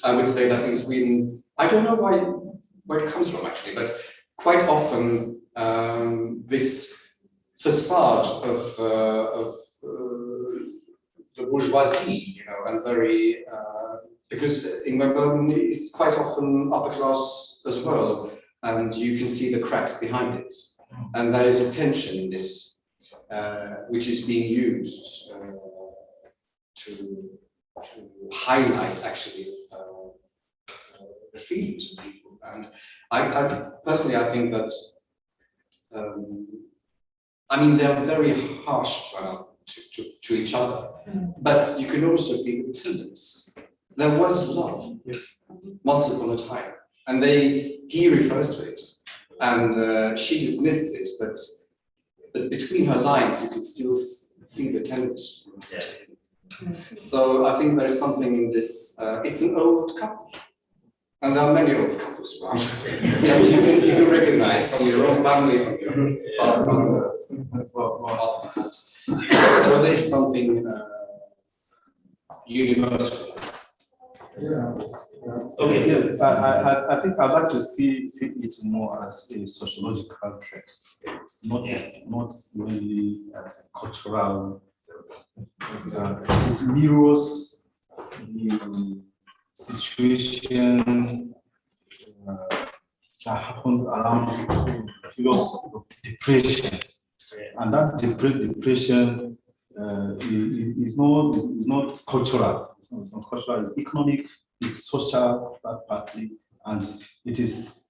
I would say that in Sweden, I don't know where it comes from actually, but quite often this facade of the bourgeoisie, you know, and very because Ingmar Bergman is quite often upper class as well, and you can see the cracks behind it, and there is a tension in this, which is being used to highlight actually the feelings of people. And I personally, I think that I mean, they're very harsh to each other, but you can also feel the tenderness. There was love once upon a time, and he refers to it, and she dismisses it, but between her lines, you can still feel the tenderness. So I think there is something in this. It's an old couple, and there are many old couples around. Yeah, you can recognize from your own family, from your father, perhaps. So there is something universal. Yeah. Okay. Yes, I think I'd like to see it more as a sociological text. It's not really as a cultural. It mirrors the situation that happened around the period of depression, and that depression is not cultural. It's not cultural. It's economic. It's social, partly, and it is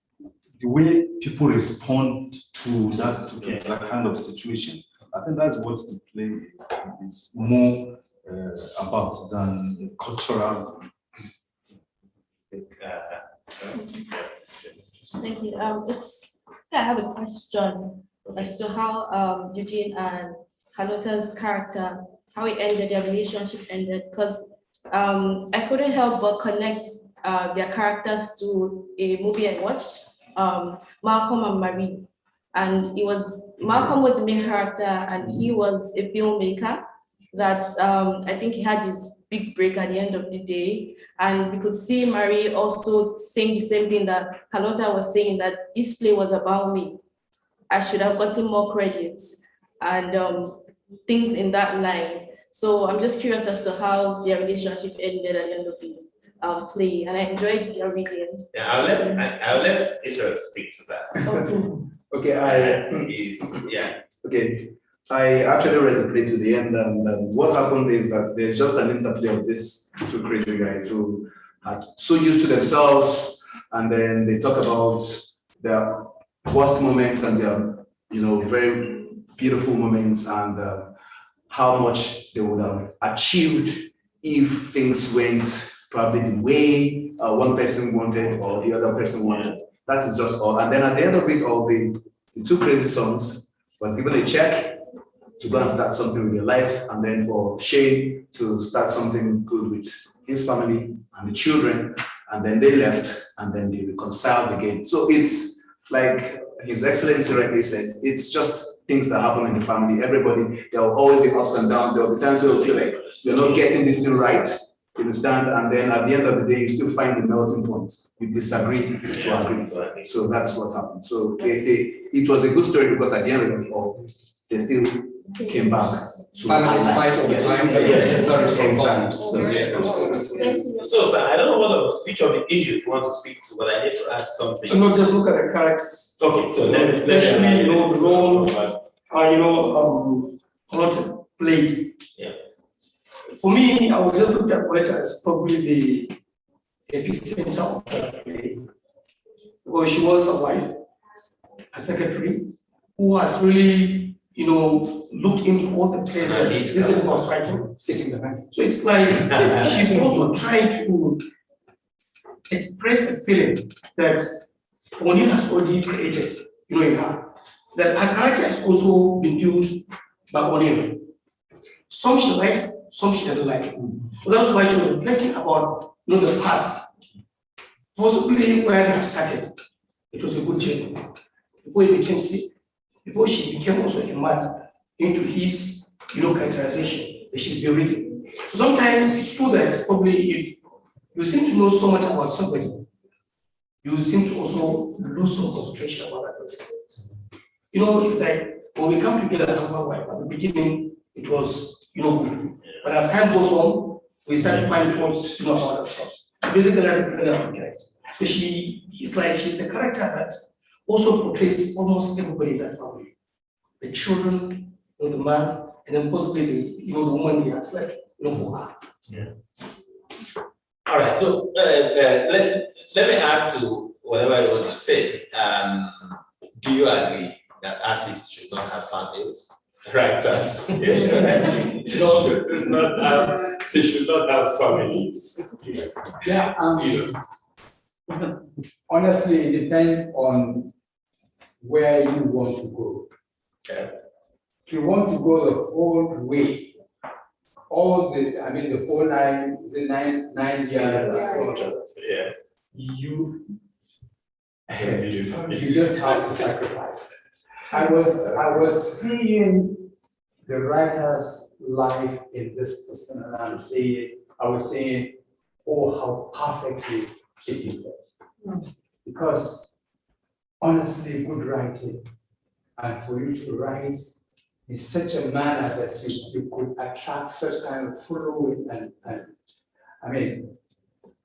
the way people respond to that kind of situation. I think that's what the play is more about than cultural. Thank you. I have a question as to how Eugene and Carlotta's character, how it ended, their relationship ended, because I couldn't help but connect their characters to a movie I watched, Malcolm and Marie. And Malcolm was the main character, and he was a filmmaker that I think he had this big break at the end of the day. And we could see Marie also saying the same thing that Carlotta was saying, that this play was about me. I should have gotten more credits and things in that line. So I'm just curious as to how their relationship ended at the end of the play, and I enjoyed their reading. Yeah, I'll let Israel speak to that. Okay, Okay, I actually read the play to the end, and what happened is that there's just an interplay of these two crazy guys who are so used to themselves, and then they talk about their worst moments and their, very beautiful moments, and how much they would have achieved if things went probably the way one person wanted or the other person wanted. That is just all. And then at the end of it all, the two crazy sons was given a check to go and start something with their life, and then for Shane to start something good with his family and the children, and then they left, and then they reconciled again. So it's like His Excellency rightly said, it's just things that happen in the family. Everybody, there will always be ups and downs. There will be times where you feel like you're not getting this thing right, you understand? And then at the end of the day, you still find the melting point. You disagree to agree. So that's what happened. So it was a good story because at the end of it all, they still came back. to Families our fight all the life. time, but Yes, it's very strong bond. exactly. So, yeah. So, sir, I don't know which of the issues you want to speak to, but I need to add something. To not just look at the characters. Okay, so let me. Especially, you know, the role, Holt played. Yeah. For me, I would just look at Holt as probably the epicenter of that play. Because she was a wife, a secretary, who has really, looked into all the plays that this gentleman was writing. Sitting behind. So it's like she's also trying to express a feeling that O'Neill has already created, in her. That her character has also been built by O'Neill. Some she likes, some she doesn't like. So that's why she was reflecting about the past. Possibly where they have started. It was a good journey. Before he became sick, before she became also immersed into his characterization that she's been reading. So sometimes it's true that probably if you seem to know so much about somebody, you seem to also lose some concentration about that person. It's like when we come together as a wife, at the beginning, it was, good. But as time goes on, we start to find faults, about ourselves. So basically, that's a character. So she's a character that also portrays almost everybody in that family. The children, the man, and then possibly the woman he has left, for her. Yeah. All right, so let me add to whatever you want to say. Do you agree that artists should not have families? Writers should not have families. Yeah, honestly, it depends on where you want to go. Okay. If you want to go the whole way, the whole 9 years, yeah. You just have to sacrifice. I was seeing the writer's life in this person, and I was saying, oh, how perfectly it is. Because honestly, good writing, and for you to write in such a manner that you could attract such kind of following and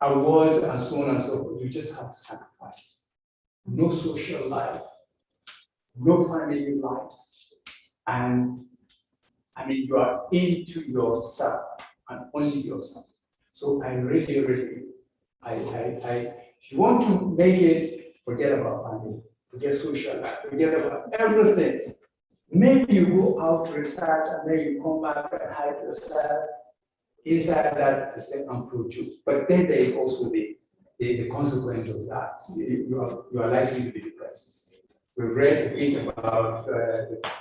awards and so on and so forth, you just have to sacrifice. No social life, no family life, and you are into yourself and only yourself. So I really, if you want to make it, forget about family, forget social life, forget about everything. Maybe you go out to research and then you come back and hide yourself inside that system and produce. But then there is also the consequence of that. You are likely to be depressed. We've read a bit about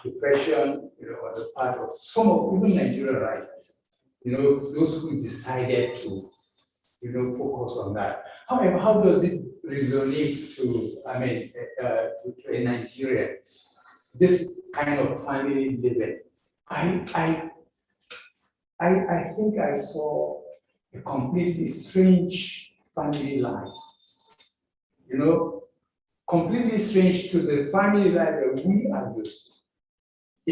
depression, on the part of some of even Nigerian writers, those who decided to, focus on that. However, how does it resonate to a Nigerian? This kind of family living. I think I saw a completely strange family life. Completely strange to the family life that we are used to.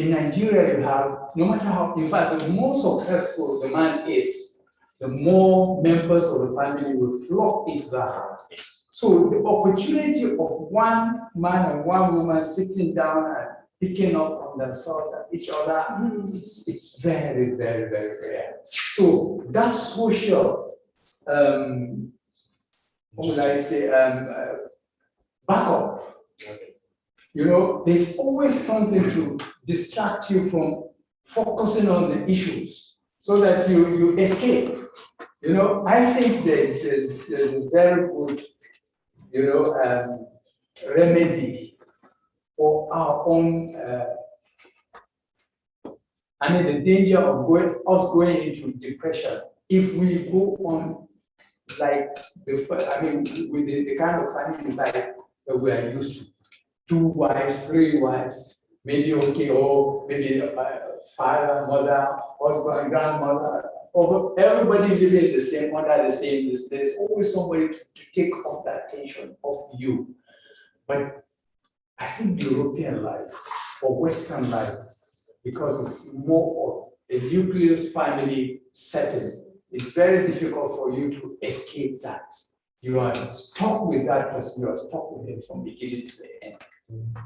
In Nigeria, you have, no matter how, in fact, the more successful the man is, the more members of the family will flock into the house. So the opportunity of one man and one woman sitting down and picking up on themselves and each other, it's very, very, very rare. So that social, what would I say, backup. There's always something to distract you from focusing on the issues so that you escape. I think there's a very good, remedy for our own, the danger of going into depression if we go on like with the kind of family life that we are used to. 2 wives, 3 wives, maybe or maybe a father, mother, husband, grandmother, everybody living the same under the same. There's always somebody to take off that tension off you. But I think European life or Western life because it's more of a nucleus family setting. It's very difficult for you to escape that. You are stuck with that person, you are stuck with him from beginning to the end.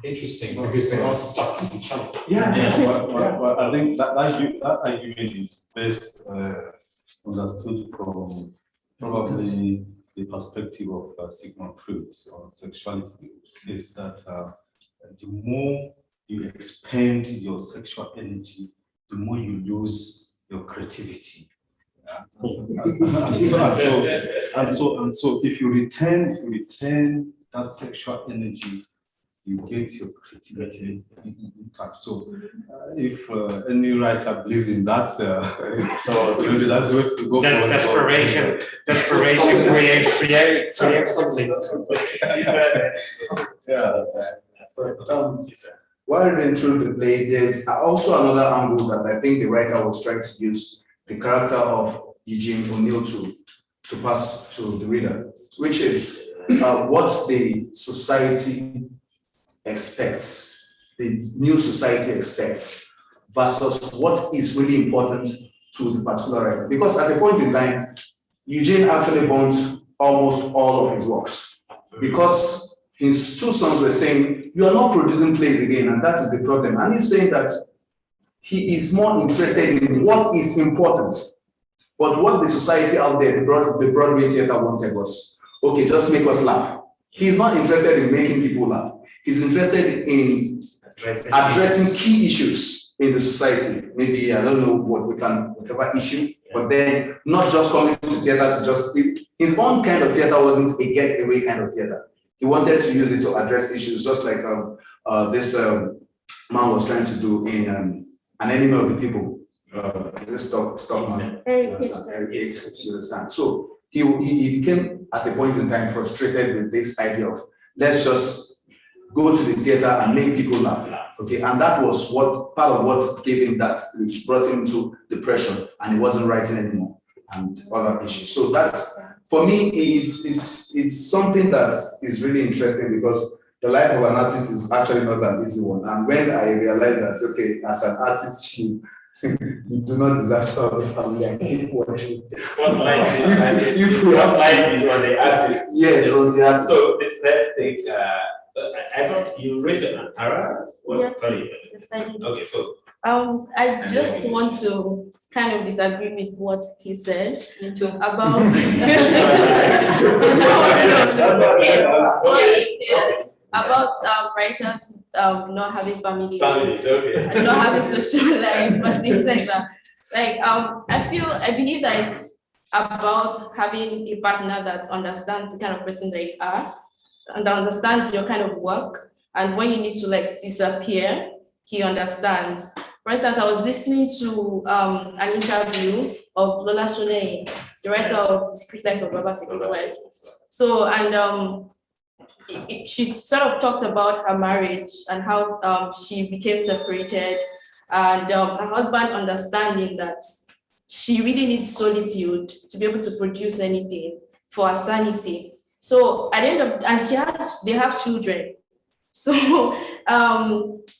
Interesting, because they're not stuck with each other. But I think that argument is best understood from probably the perspective of Sigmund Freud on sexuality, which says that the more you expend your sexual energy, the more you lose your creativity. And so if you retain that sexual energy, you get your creativity intact. So if any writer believes in that, so maybe that's the way to go. Desperation creates something. While reading through the play, there's also another angle that I think the writer was trying to use the character of Eugene O'Neill to pass to the reader, which is what the society expects, the new society expects, versus what is really important to the particular writer. Because at a point in time, Eugene actually burnt almost all of his works because his two sons were saying, "You are not producing plays again," and that is the problem. And he's saying that he is more interested in what is important. But what the society out there, the Broadway theater wanted was, okay, just make us laugh. He's not interested in making people laugh. He's interested in addressing key issues in the society. Maybe, I don't know whatever issue, but then not just coming to theater to just, his own kind of theater wasn't a getaway kind of theater. He wanted to use it to address issues, just like this man was trying to do in An Enemy of the People. Is this stop man? You understand? So he became at a point in time frustrated with this idea of let's just go to the theater and make people laugh. Okay, and that was part of what gave him that, which brought him to depression, and he wasn't writing anymore and other issues. So that's, for me, it's something that is really interesting because the life of an artist is actually not an easy one. And when I realized that, okay, as an artist, you do not deserve to have a family. I keep watching. Spotlight is on the artist. Yes, on the artist. So let's take. I thought you raised an Ara. Yes. Sorry. Okay, so. I just want to kind of disagree with what he said about. About writers not having families, okay. Not having social life, and things like that. Like I believe that it's about having a partner that understands the kind of person that you are and understands your kind of work, and when you need to like disappear, he understands. For instance, I was listening to an interview of Lola Shone, the writer of The Secret Life of Baba Seke's Wife. So, and she sort of talked about her marriage and how she became separated, and her husband understanding that she really needs solitude to be able to produce anything for her sanity. So at the end of, and they have children. So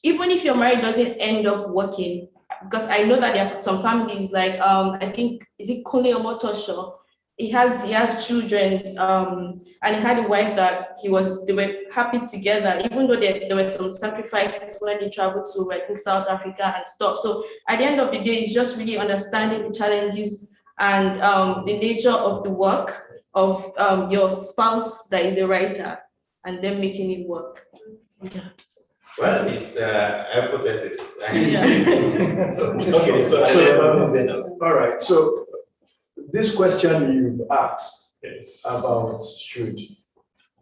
even if your marriage doesn't end up working, because I know that there are some families like I think, is it Kone Omotosho? He has children, and he had a wife that they were happy together, even though there were some sacrifices when they traveled to, I think, South Africa and stuff. So at the end of the day, it's just really understanding the challenges and the nature of the work of your spouse that is a writer, and then making it work. Yeah. Well, it's hypothesis. Yeah. Okay, so all right. So this question you've asked about should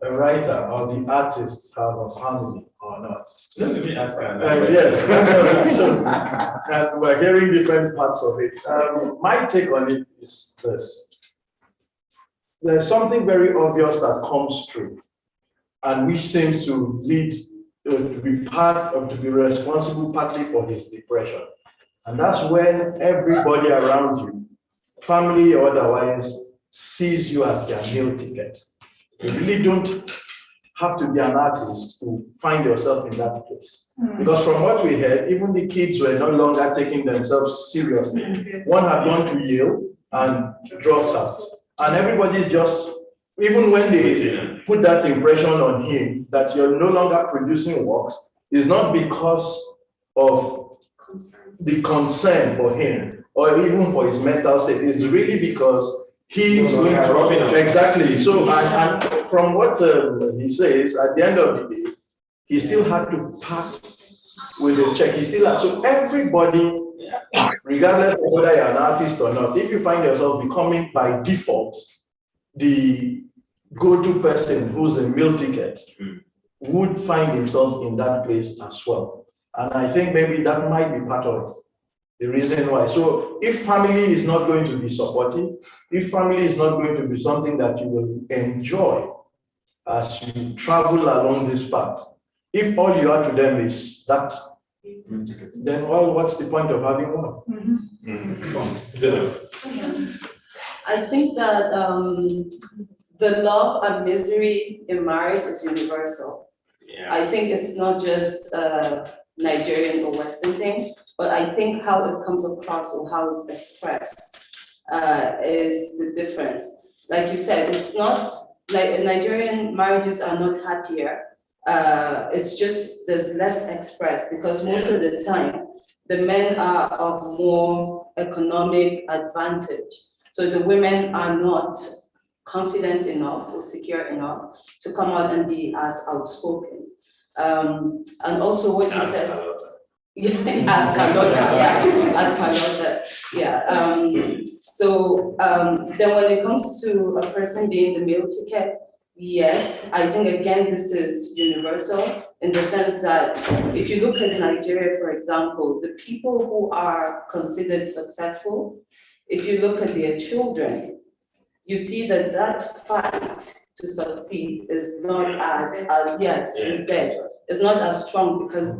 a writer or the artist have a family or not? Let me ask that. Yes, that's what I'm saying. And we're hearing different parts of it. My take on it is this. There's something very obvious that comes through, and which seems to lead to be responsible partly for his depression. And that's when everybody around you, family or otherwise, sees you as their meal ticket. They really don't have to be an artist to find yourself in that place. Mm. Because from what we heard, even the kids were no longer taking themselves seriously. One had gone to Yale and dropped out. And everybody's just, even when they put that impression on him that you're no longer producing works, it's not because of the concern for him or even for his mental state. It's really because he is going to, exactly. So, and from what he says, at the end of the day, he still had to part with a check. He still had, so everybody, regardless of whether you're an artist or not, if you find yourself becoming by default the go-to person who's a meal ticket, would find himself in that place as well. And I think maybe that might be part of the reason why. So if family is not going to be supportive, if family is not going to be something that you will enjoy as you travel along this path, if all you are to them is that, then well, what's the point of having one? I think that the love and misery in marriage is universal. I think it's not just a Nigerian or Western thing, but I think how it comes across or how it's expressed is the difference. Like you said, it's not like Nigerian marriages are not happier. It's just there's less expressed because most of the time the men are of more economic advantage. So the women are not confident enough or secure enough to come out and be as outspoken. And also what you said, as Carlota, So then when it comes to a person being the meal ticket, yes, I think again, this is universal in the sense that if you look at Nigeria, for example, the people who are considered successful, if you look at their children, you see that that fight to succeed is not as, is dead. It's not as strong because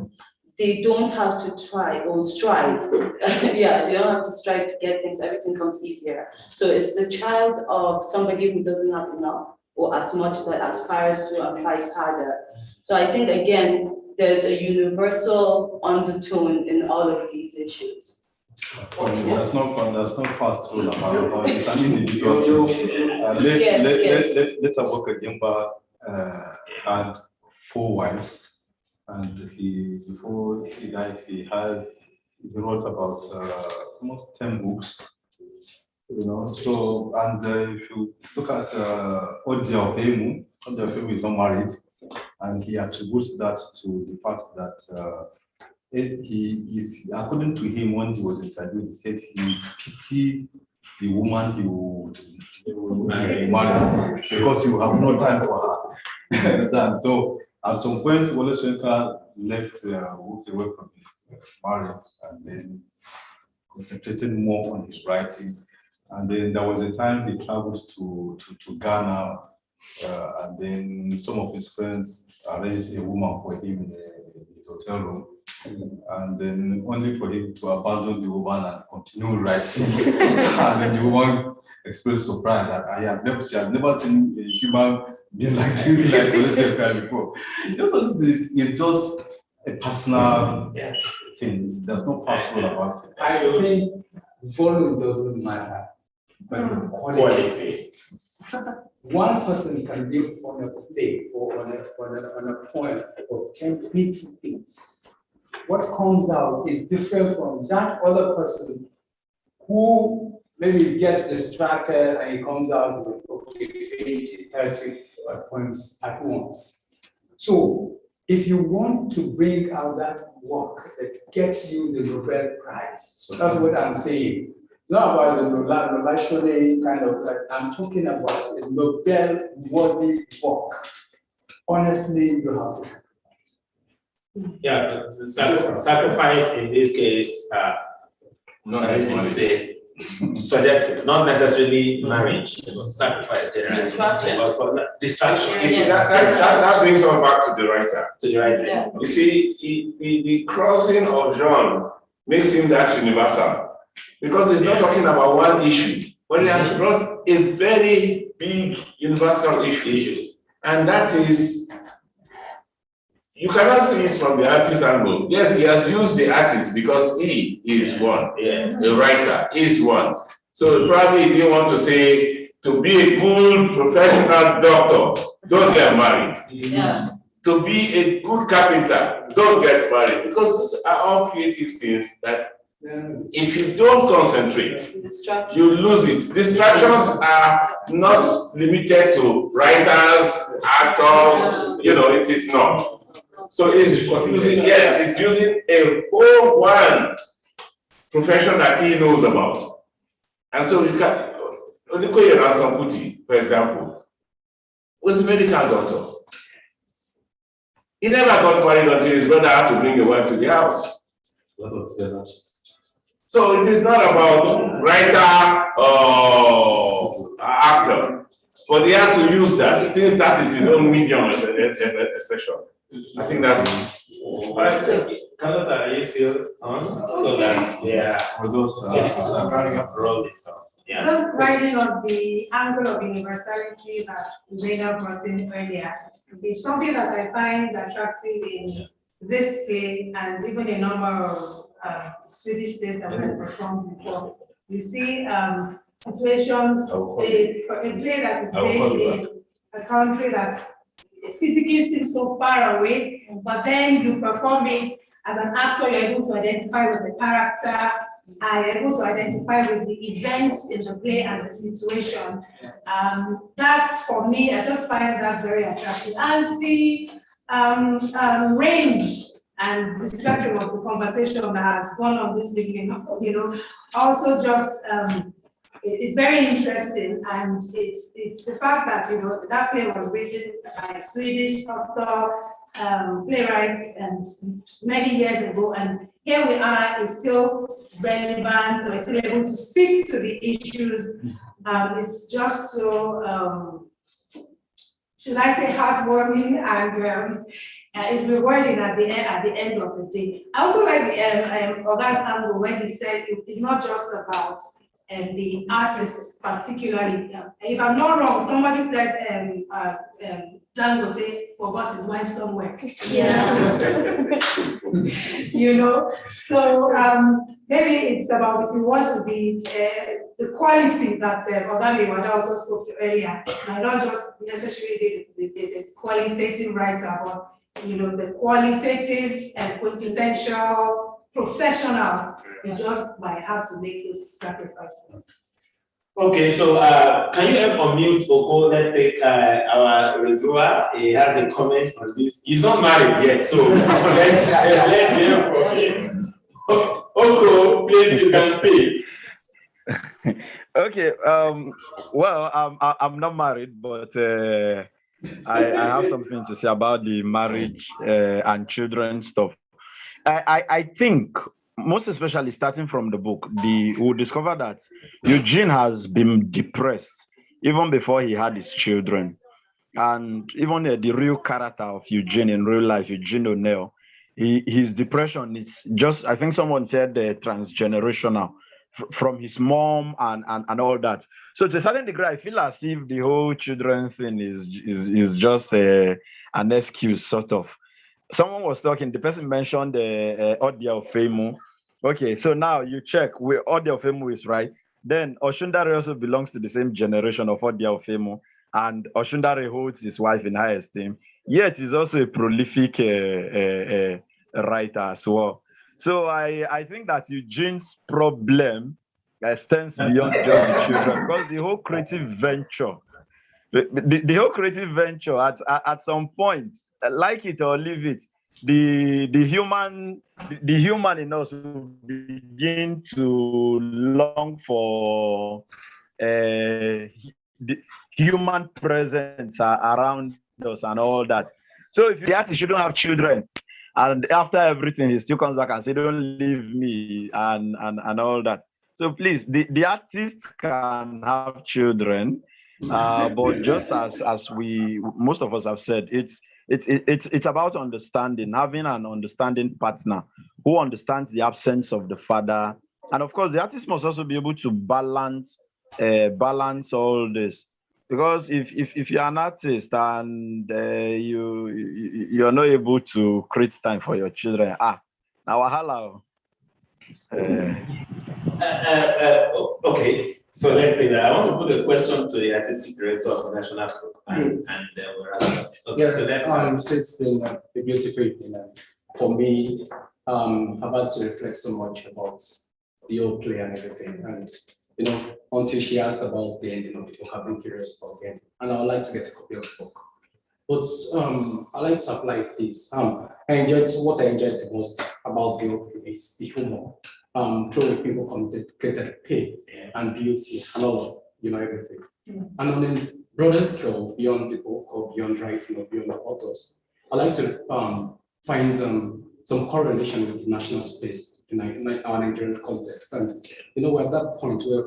they don't have to try or strive. They don't have to strive to get things, everything comes easier. So it's the child of somebody who doesn't have enough or as much that aspires to and fights harder. So I think again, there's a universal undertone in all of these issues. There's no fast rule about it. I mean, let's work Dimba had 4 wives, and before he died, he wrote about almost 10 books. You know, so and if you look at Odia Ofemu is not married, and he attributes that to the fact that he is, according to him, when he was interviewed, he said he pitied the woman he would marry because he will have no time for her. So at some point, Wole Soyinka left, walked away from his marriage, and then concentrated more on his writing. And then there was a time he traveled to Ghana, and then some of his friends arranged a woman for him in his hotel room. And then only for him to abandon the woman and continue writing. And then the woman expressed surprise that she had never seen a human being like this like before. It's just a personal thing. There's no fast rule about it. I think volume doesn't matter, but the quality. One person can live on a play or on a poem of 10, 20 things. What comes out is different from that other person who maybe gets distracted and he comes out with 20, 30 points at once. So if you want to bring out that work that gets you the Nobel Prize, that's what I'm saying. It's not about the Nobel kind of, like, I'm talking about the Nobel-worthy work. Honestly, you have to. Yeah, the sacrifice in this case, not say subjective, not necessarily marriage, sacrifice generally. Distraction. You see, that brings us back to the writer. Yeah. You see, the crossing of John makes him that universal because he's not talking about one issue, but he has brought a very big universal issue, and that is you cannot see it from the artist angle. Yes, he has used the artist because he is one. Yes. The writer is one. So probably he didn't want to say, to be a good professional doctor, don't get married. Yeah. To be a good carpenter, don't get married. Because these are all creative things that if you don't concentrate, you lose it. Distractions are not limited to writers, actors, it is not. So it's using a whole one profession that he knows about. And so you can, Olikoye Ransom-Kuti, for example, was a medical doctor. He never got married until his brother had to bring a wife to the house. So it is not about writer or actor, but he had to use that since that is his own medium expression. I think that's. Carlota, are you still on? So that for those rolling stuff. Yeah. Just riding on the angle of universality that Zena brought in earlier, it's something that I find attractive in this play and even a number of Swedish plays that were performed before. You see situations, a play that is based in a country that physically seems so far away, but then you perform it as an actor, you're able to identify with the character, are able to identify with the events in the play and the situation. That's for me, I just find that very attractive. And the range and the spectrum of the conversation that has gone on this evening, also just it's very interesting. And it's the fact that that play was written by a Swedish author, playwright, and many years ago, and here we are, is still relevant, we're still able to speak to the issues. It's just so, should I say, heartwarming, and it's rewarding at the end of the day. I also like the Oga's angle when he said it's not just about the artists particularly. If I'm not wrong, somebody said Dangote forgot his wife somewhere. Yeah. So maybe it's about, if you want to be the quality that Ogami Wada also spoke to earlier, not just necessarily the qualitative writer, but the qualitative and quintessential professional. You just might have to make those sacrifices. Okay, so can you help unmute Oko? Let's take our reviewer. He has a comment on this. He's not married yet, so let's hear from him. Oko, please, you can speak. Okay. Well, I'm not married, but I have something to say about the marriage and children stuff. I think, most especially starting from the book, we'll discover that Eugene has been depressed even before he had his children. And even the real character of Eugene in real life, Eugene O'Neill, his depression is just, I think someone said, transgenerational from his mom and all that. So to a certain degree, I feel as if the whole children thing is just an excuse, sort of. Someone was talking, the person mentioned the Odia Ofemu. Okay, so now you check where Odia Ofemu is, right? Then Oshundare also belongs to the same generation of Odia Ofemu, and Oshundare holds his wife in high esteem. Yet he's also a prolific writer as well. So I think that Eugene's problem extends beyond just the children, because the whole creative venture, the whole creative venture at some point, like it or leave it, the human in us will begin to long for the human presence around us and all that. So if the artist shouldn't have children, and after everything he still comes back and say, "Don't leave me," and all that. So please, the artist can have children, but just as most of us have said, it's about understanding, having an understanding partner who understands the absence of the father. And of course, the artist must also be able to balance all this. Because if you're an artist and you're not able to create time for your children, now wahala. Okay, so let me. I want to put a question to the artistic director of the National Group, and okay, so let's. So it's been a beautiful evening, and for me, I've had to reflect so much about the old play and everything, and until she asked about the ending of the book, I've been curious about the ending, and I would like to get a copy of the book. But I like to apply this. What I enjoyed the most about the old play is the humor. Through which people communicated pain and beauty and all of everything. And on a broader scale, beyond the book or beyond writing or beyond the authors, I like to find some correlation with national space in our Nigerian context. And we're at that point where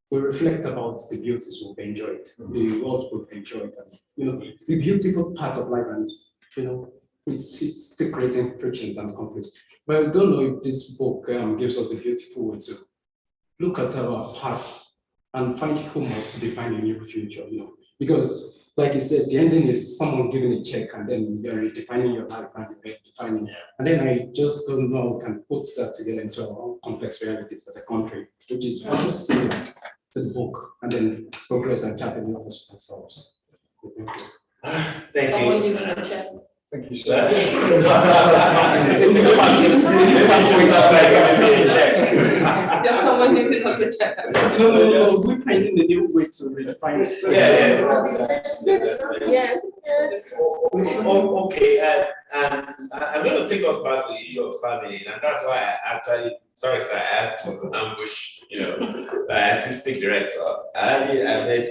we reflect about the beauties we've enjoyed, the world we've enjoyed, and the beautiful part of life, and it's still creating frictions and conflict. But I don't know if this book gives us a beautiful way to look at our past and find humor to define a new future, Because, like you said, the ending is someone giving a check and then you're defining your life and defining. And then I just don't know how we can put that together into our own complex realities as a country, which is almost similar to the book, and then progress and chat with ourselves. Thank you. Thank you, sir. There's someone giving us a check. No, we're finding a new way to redefine it. Okay, and I'm going to take us back to the issue of family, and that's why I actually, sorry, sir, I had to ambush, the artistic director. Ahmed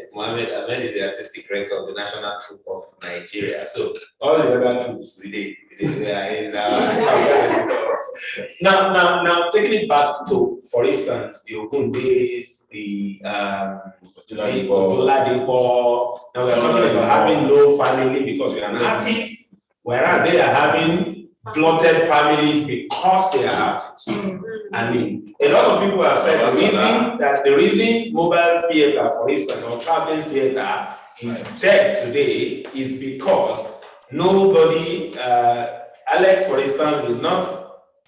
is the artistic director of the National Troupe of Nigeria. So all the other troops we are in now taking it back to, for instance, the Ogundes, the Oladipo. Now we're talking about having no family because you're an artist, whereas they are having plotted families because they are artists. I mean, a lot of people have said the reason mobile theater, for instance, or traveling theater is dead today is because nobody, Alex, for instance, will not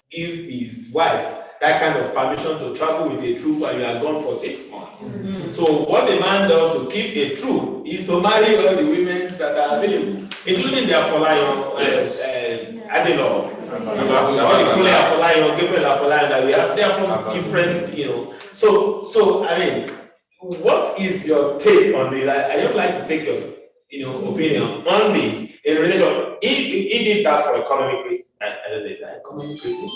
give his wife that kind of permission to travel with a troupe and you are gone for 6 months. So what the man does to keep a troupe is to marry all the women that are available, including their Folayon, I don't know. All the people are Folayon, Gabriel are Folayon that we have, they are from different, So I mean, what is your take on this? I just like to take your opinion on this in relation. He did that for economic reasons. I don't know, is that economic reason?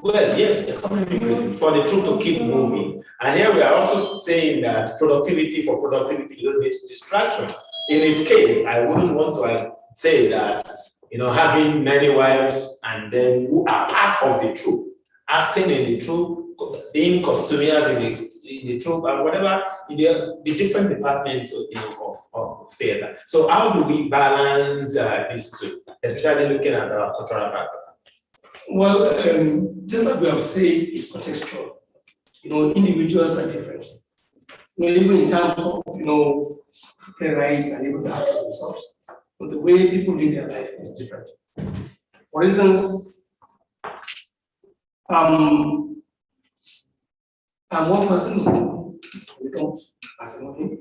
Well, yes, economic reason for the truth to keep moving. And here we are also saying that productivity for productivity, you don't need distraction. In this case, I wouldn't want to say that, having many wives and then who are part of the troupe, acting in the troupe, being costumers in the troupe, and whatever, the different departments of theater. So how do we balance these two, especially looking at our cultural background? Well, just like we have said, it's contextual. Individuals are different. Even in terms of, playwrights and even the actors themselves. But the way people live their life is different. For instance, I'm one person who is committed as a movie.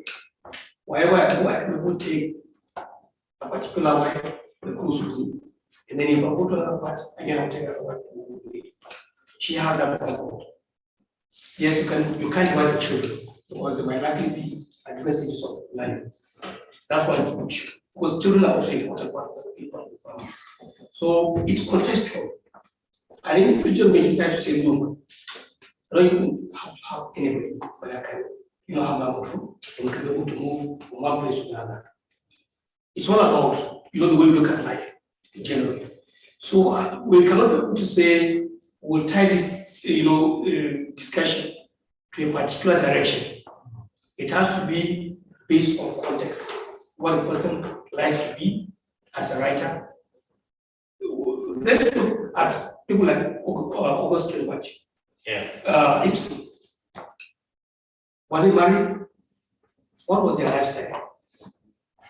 Wherever I go, I will take a particular way that goes with me. And then if I go to another part, again, I'll take another one. She has that comfort. Yes, you can't divide the children because they might likely be at different stages of life. That's why I teach. Because children are also important part of the people in the family. So it's contextual. And in the future, when you decide to say no, I don't even have anybody, but I can, have my own truth. And we can be able to move from one place to another. It's all about, the way we look at life. Generally. So we cannot be able to say we'll tie this discussion to a particular direction. It has to be based on context. What a person likes to be as a writer. Let's look at people like August Strindberg. Ibsen. Were they married? What was their lifestyle?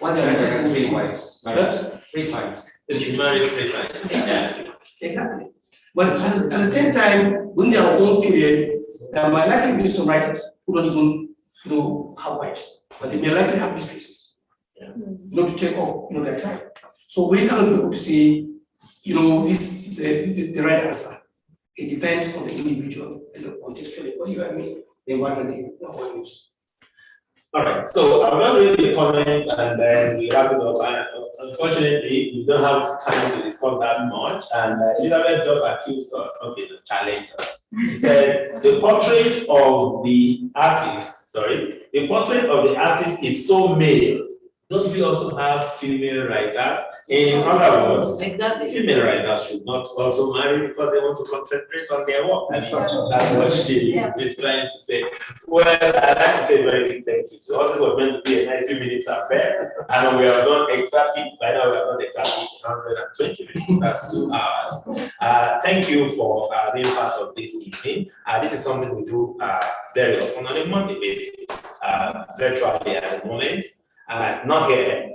Why they are three wives? Huh? 3 times. She married 3 times. Exactly. Exactly. But at the same time, when they are own period, there might likely be some writers who don't even have wives, but they may likely have mistresses. To take off their time. So we cannot be able to say, this the right answer. It depends on the individual and the contextually. What do you mean? The environment they want to use. All right, so I'm not reading the comments and then we wrap it up. And unfortunately, we don't have time to discuss that much. And Elizabeth just accused us, to challenge us. He said, the portrait of the artist is so male. Don't we also have female writers? In other words, female writers should not also marry because they want to concentrate on their work. I mean, that's what she is trying to say. Well, I'd like to say very big thank you to us. It was meant to be a 90-minute affair, and we have done exactly 120 minutes. That's 2 hours. Thank you for being part of this evening. This is something we do very often on a monthly basis, virtually at the moment. Not here.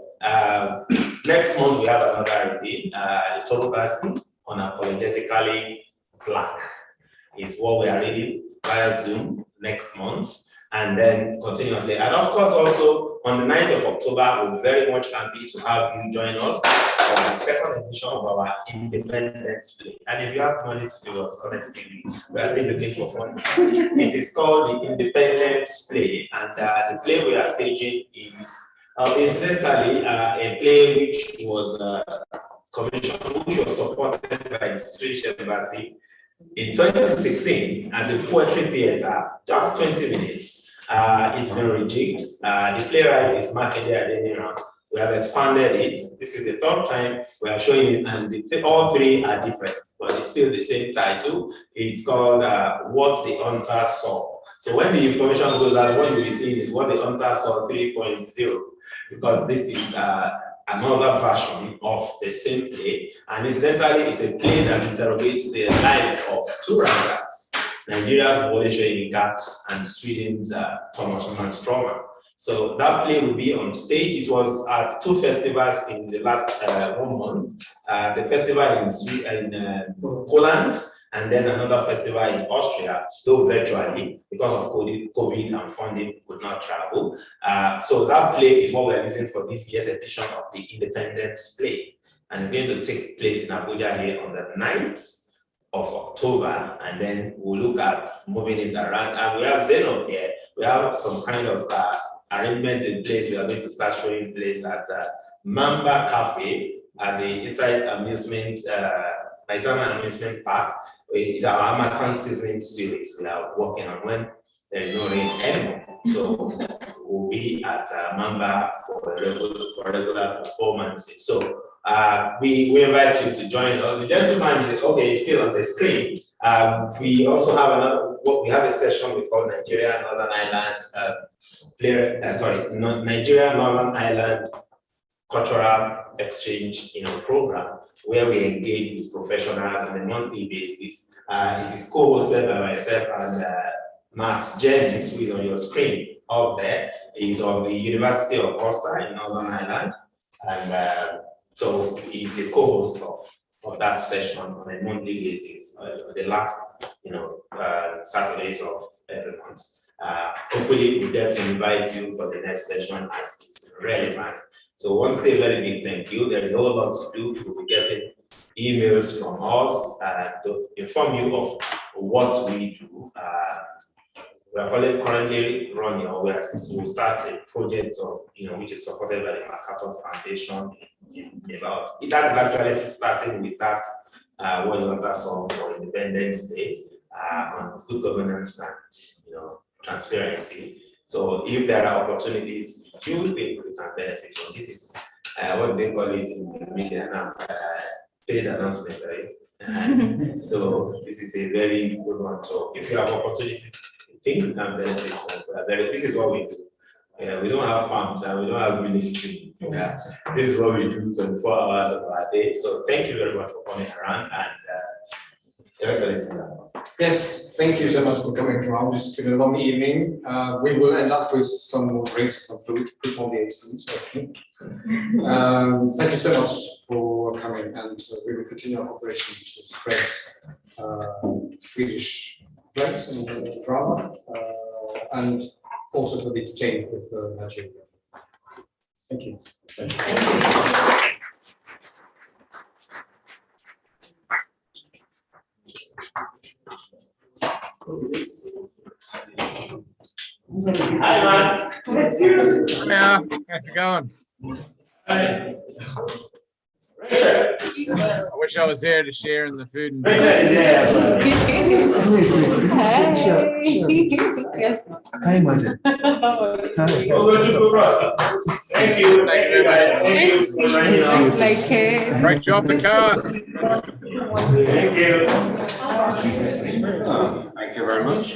Next month we have another reading, the total person unapologetically black is what we are reading via Zoom next month, and then continuously. And of course, also on the 9th of October, we're very much happy to have you join us for the second edition of our Independence Play. And if you have money to do us, honestly, we are still looking for fun. It is called the Independence Play, and the play we are staging is incidentally, a play which was commissioned, which was supported by the Swedish Embassy in 2016 as a poetry theater, just 20 minutes. It's been rejigged. The playwright is Makede Adeniran. We have expanded it. This is the 3rd time we are showing it, and all 3 are different, but it's still the same title. It's called What the Hunter Saw. So when the information goes out, what you'll be seeing is What the Hunter Saw 3.0. because this is another version of the same play. And incidentally, it's a play that interrogates the life of 2 writers, Nigeria's Wole Soyinka and Sweden's Thomas Manströmer. So that play will be on stage. It was at 2 festivals in the last 1 month. The festival in Poland, and then another festival in Austria, though virtually, because of COVID and funding could not travel. So that play is what we're using for this year's edition of the Independence Play. And it's going to take place in Abuja here on the 9th of October. And then we'll look at moving it around. And we have Zenon here. We have some kind of arrangement in place. We are going to start showing plays at Mamba Cafe at the Inside Amusement Amusement Park. It's our Amatan season series we are working on when there is no rain anymore. So we'll be at Mamba for regular performances. So we invite you to join us. The gentleman is still on the screen. We also have we have a session we call Nigeria Northern Ireland Nigeria Northern Ireland Cultural Exchange program, where we engage with professionals on a monthly basis. It is co-hosted by myself and Matt Jennings, who is on your screen up there. He's of the University of Ulster in Northern Ireland, and so he's a co-host of that session on a monthly basis, the last Saturdays of every month. Hopefully we'll get to invite you for the next session as it's relevant. So I want to say a very big thank you. There is a whole lot to do. We'll be getting emails from us to inform you of what we do. We are currently running, or we'll start a project of, which is supported by the MacArthur Foundation. That is actually starting with that What the Hunter Saw for Independence Day on good governance and transparency. So if there are opportunities you think we can benefit from, this is what they call it in the media now, paid announcement, right? So this is a very good one. So if you have opportunity, you think we can benefit from, this is what we do. We don't have farms and we don't have ministry. This is what we do 24 hours of our day. So thank you very much for coming around, and the rest of this is Yes, thank you so much for coming around. It's been a long evening. We will end up with some more drinks, some food, before the accents, I think. Thank you so much for coming, and we will continue our operation to spread Swedish plays and drama, and also for the exchange with Nigeria. Thank you. Thank you. Hi, Lars. Yeah, how's it going? Hi. I wish I was here to share in the food and Yes. Can you imagine? Thank you. Thank you very much. Right you off the cast. Thank you. Thank you very much.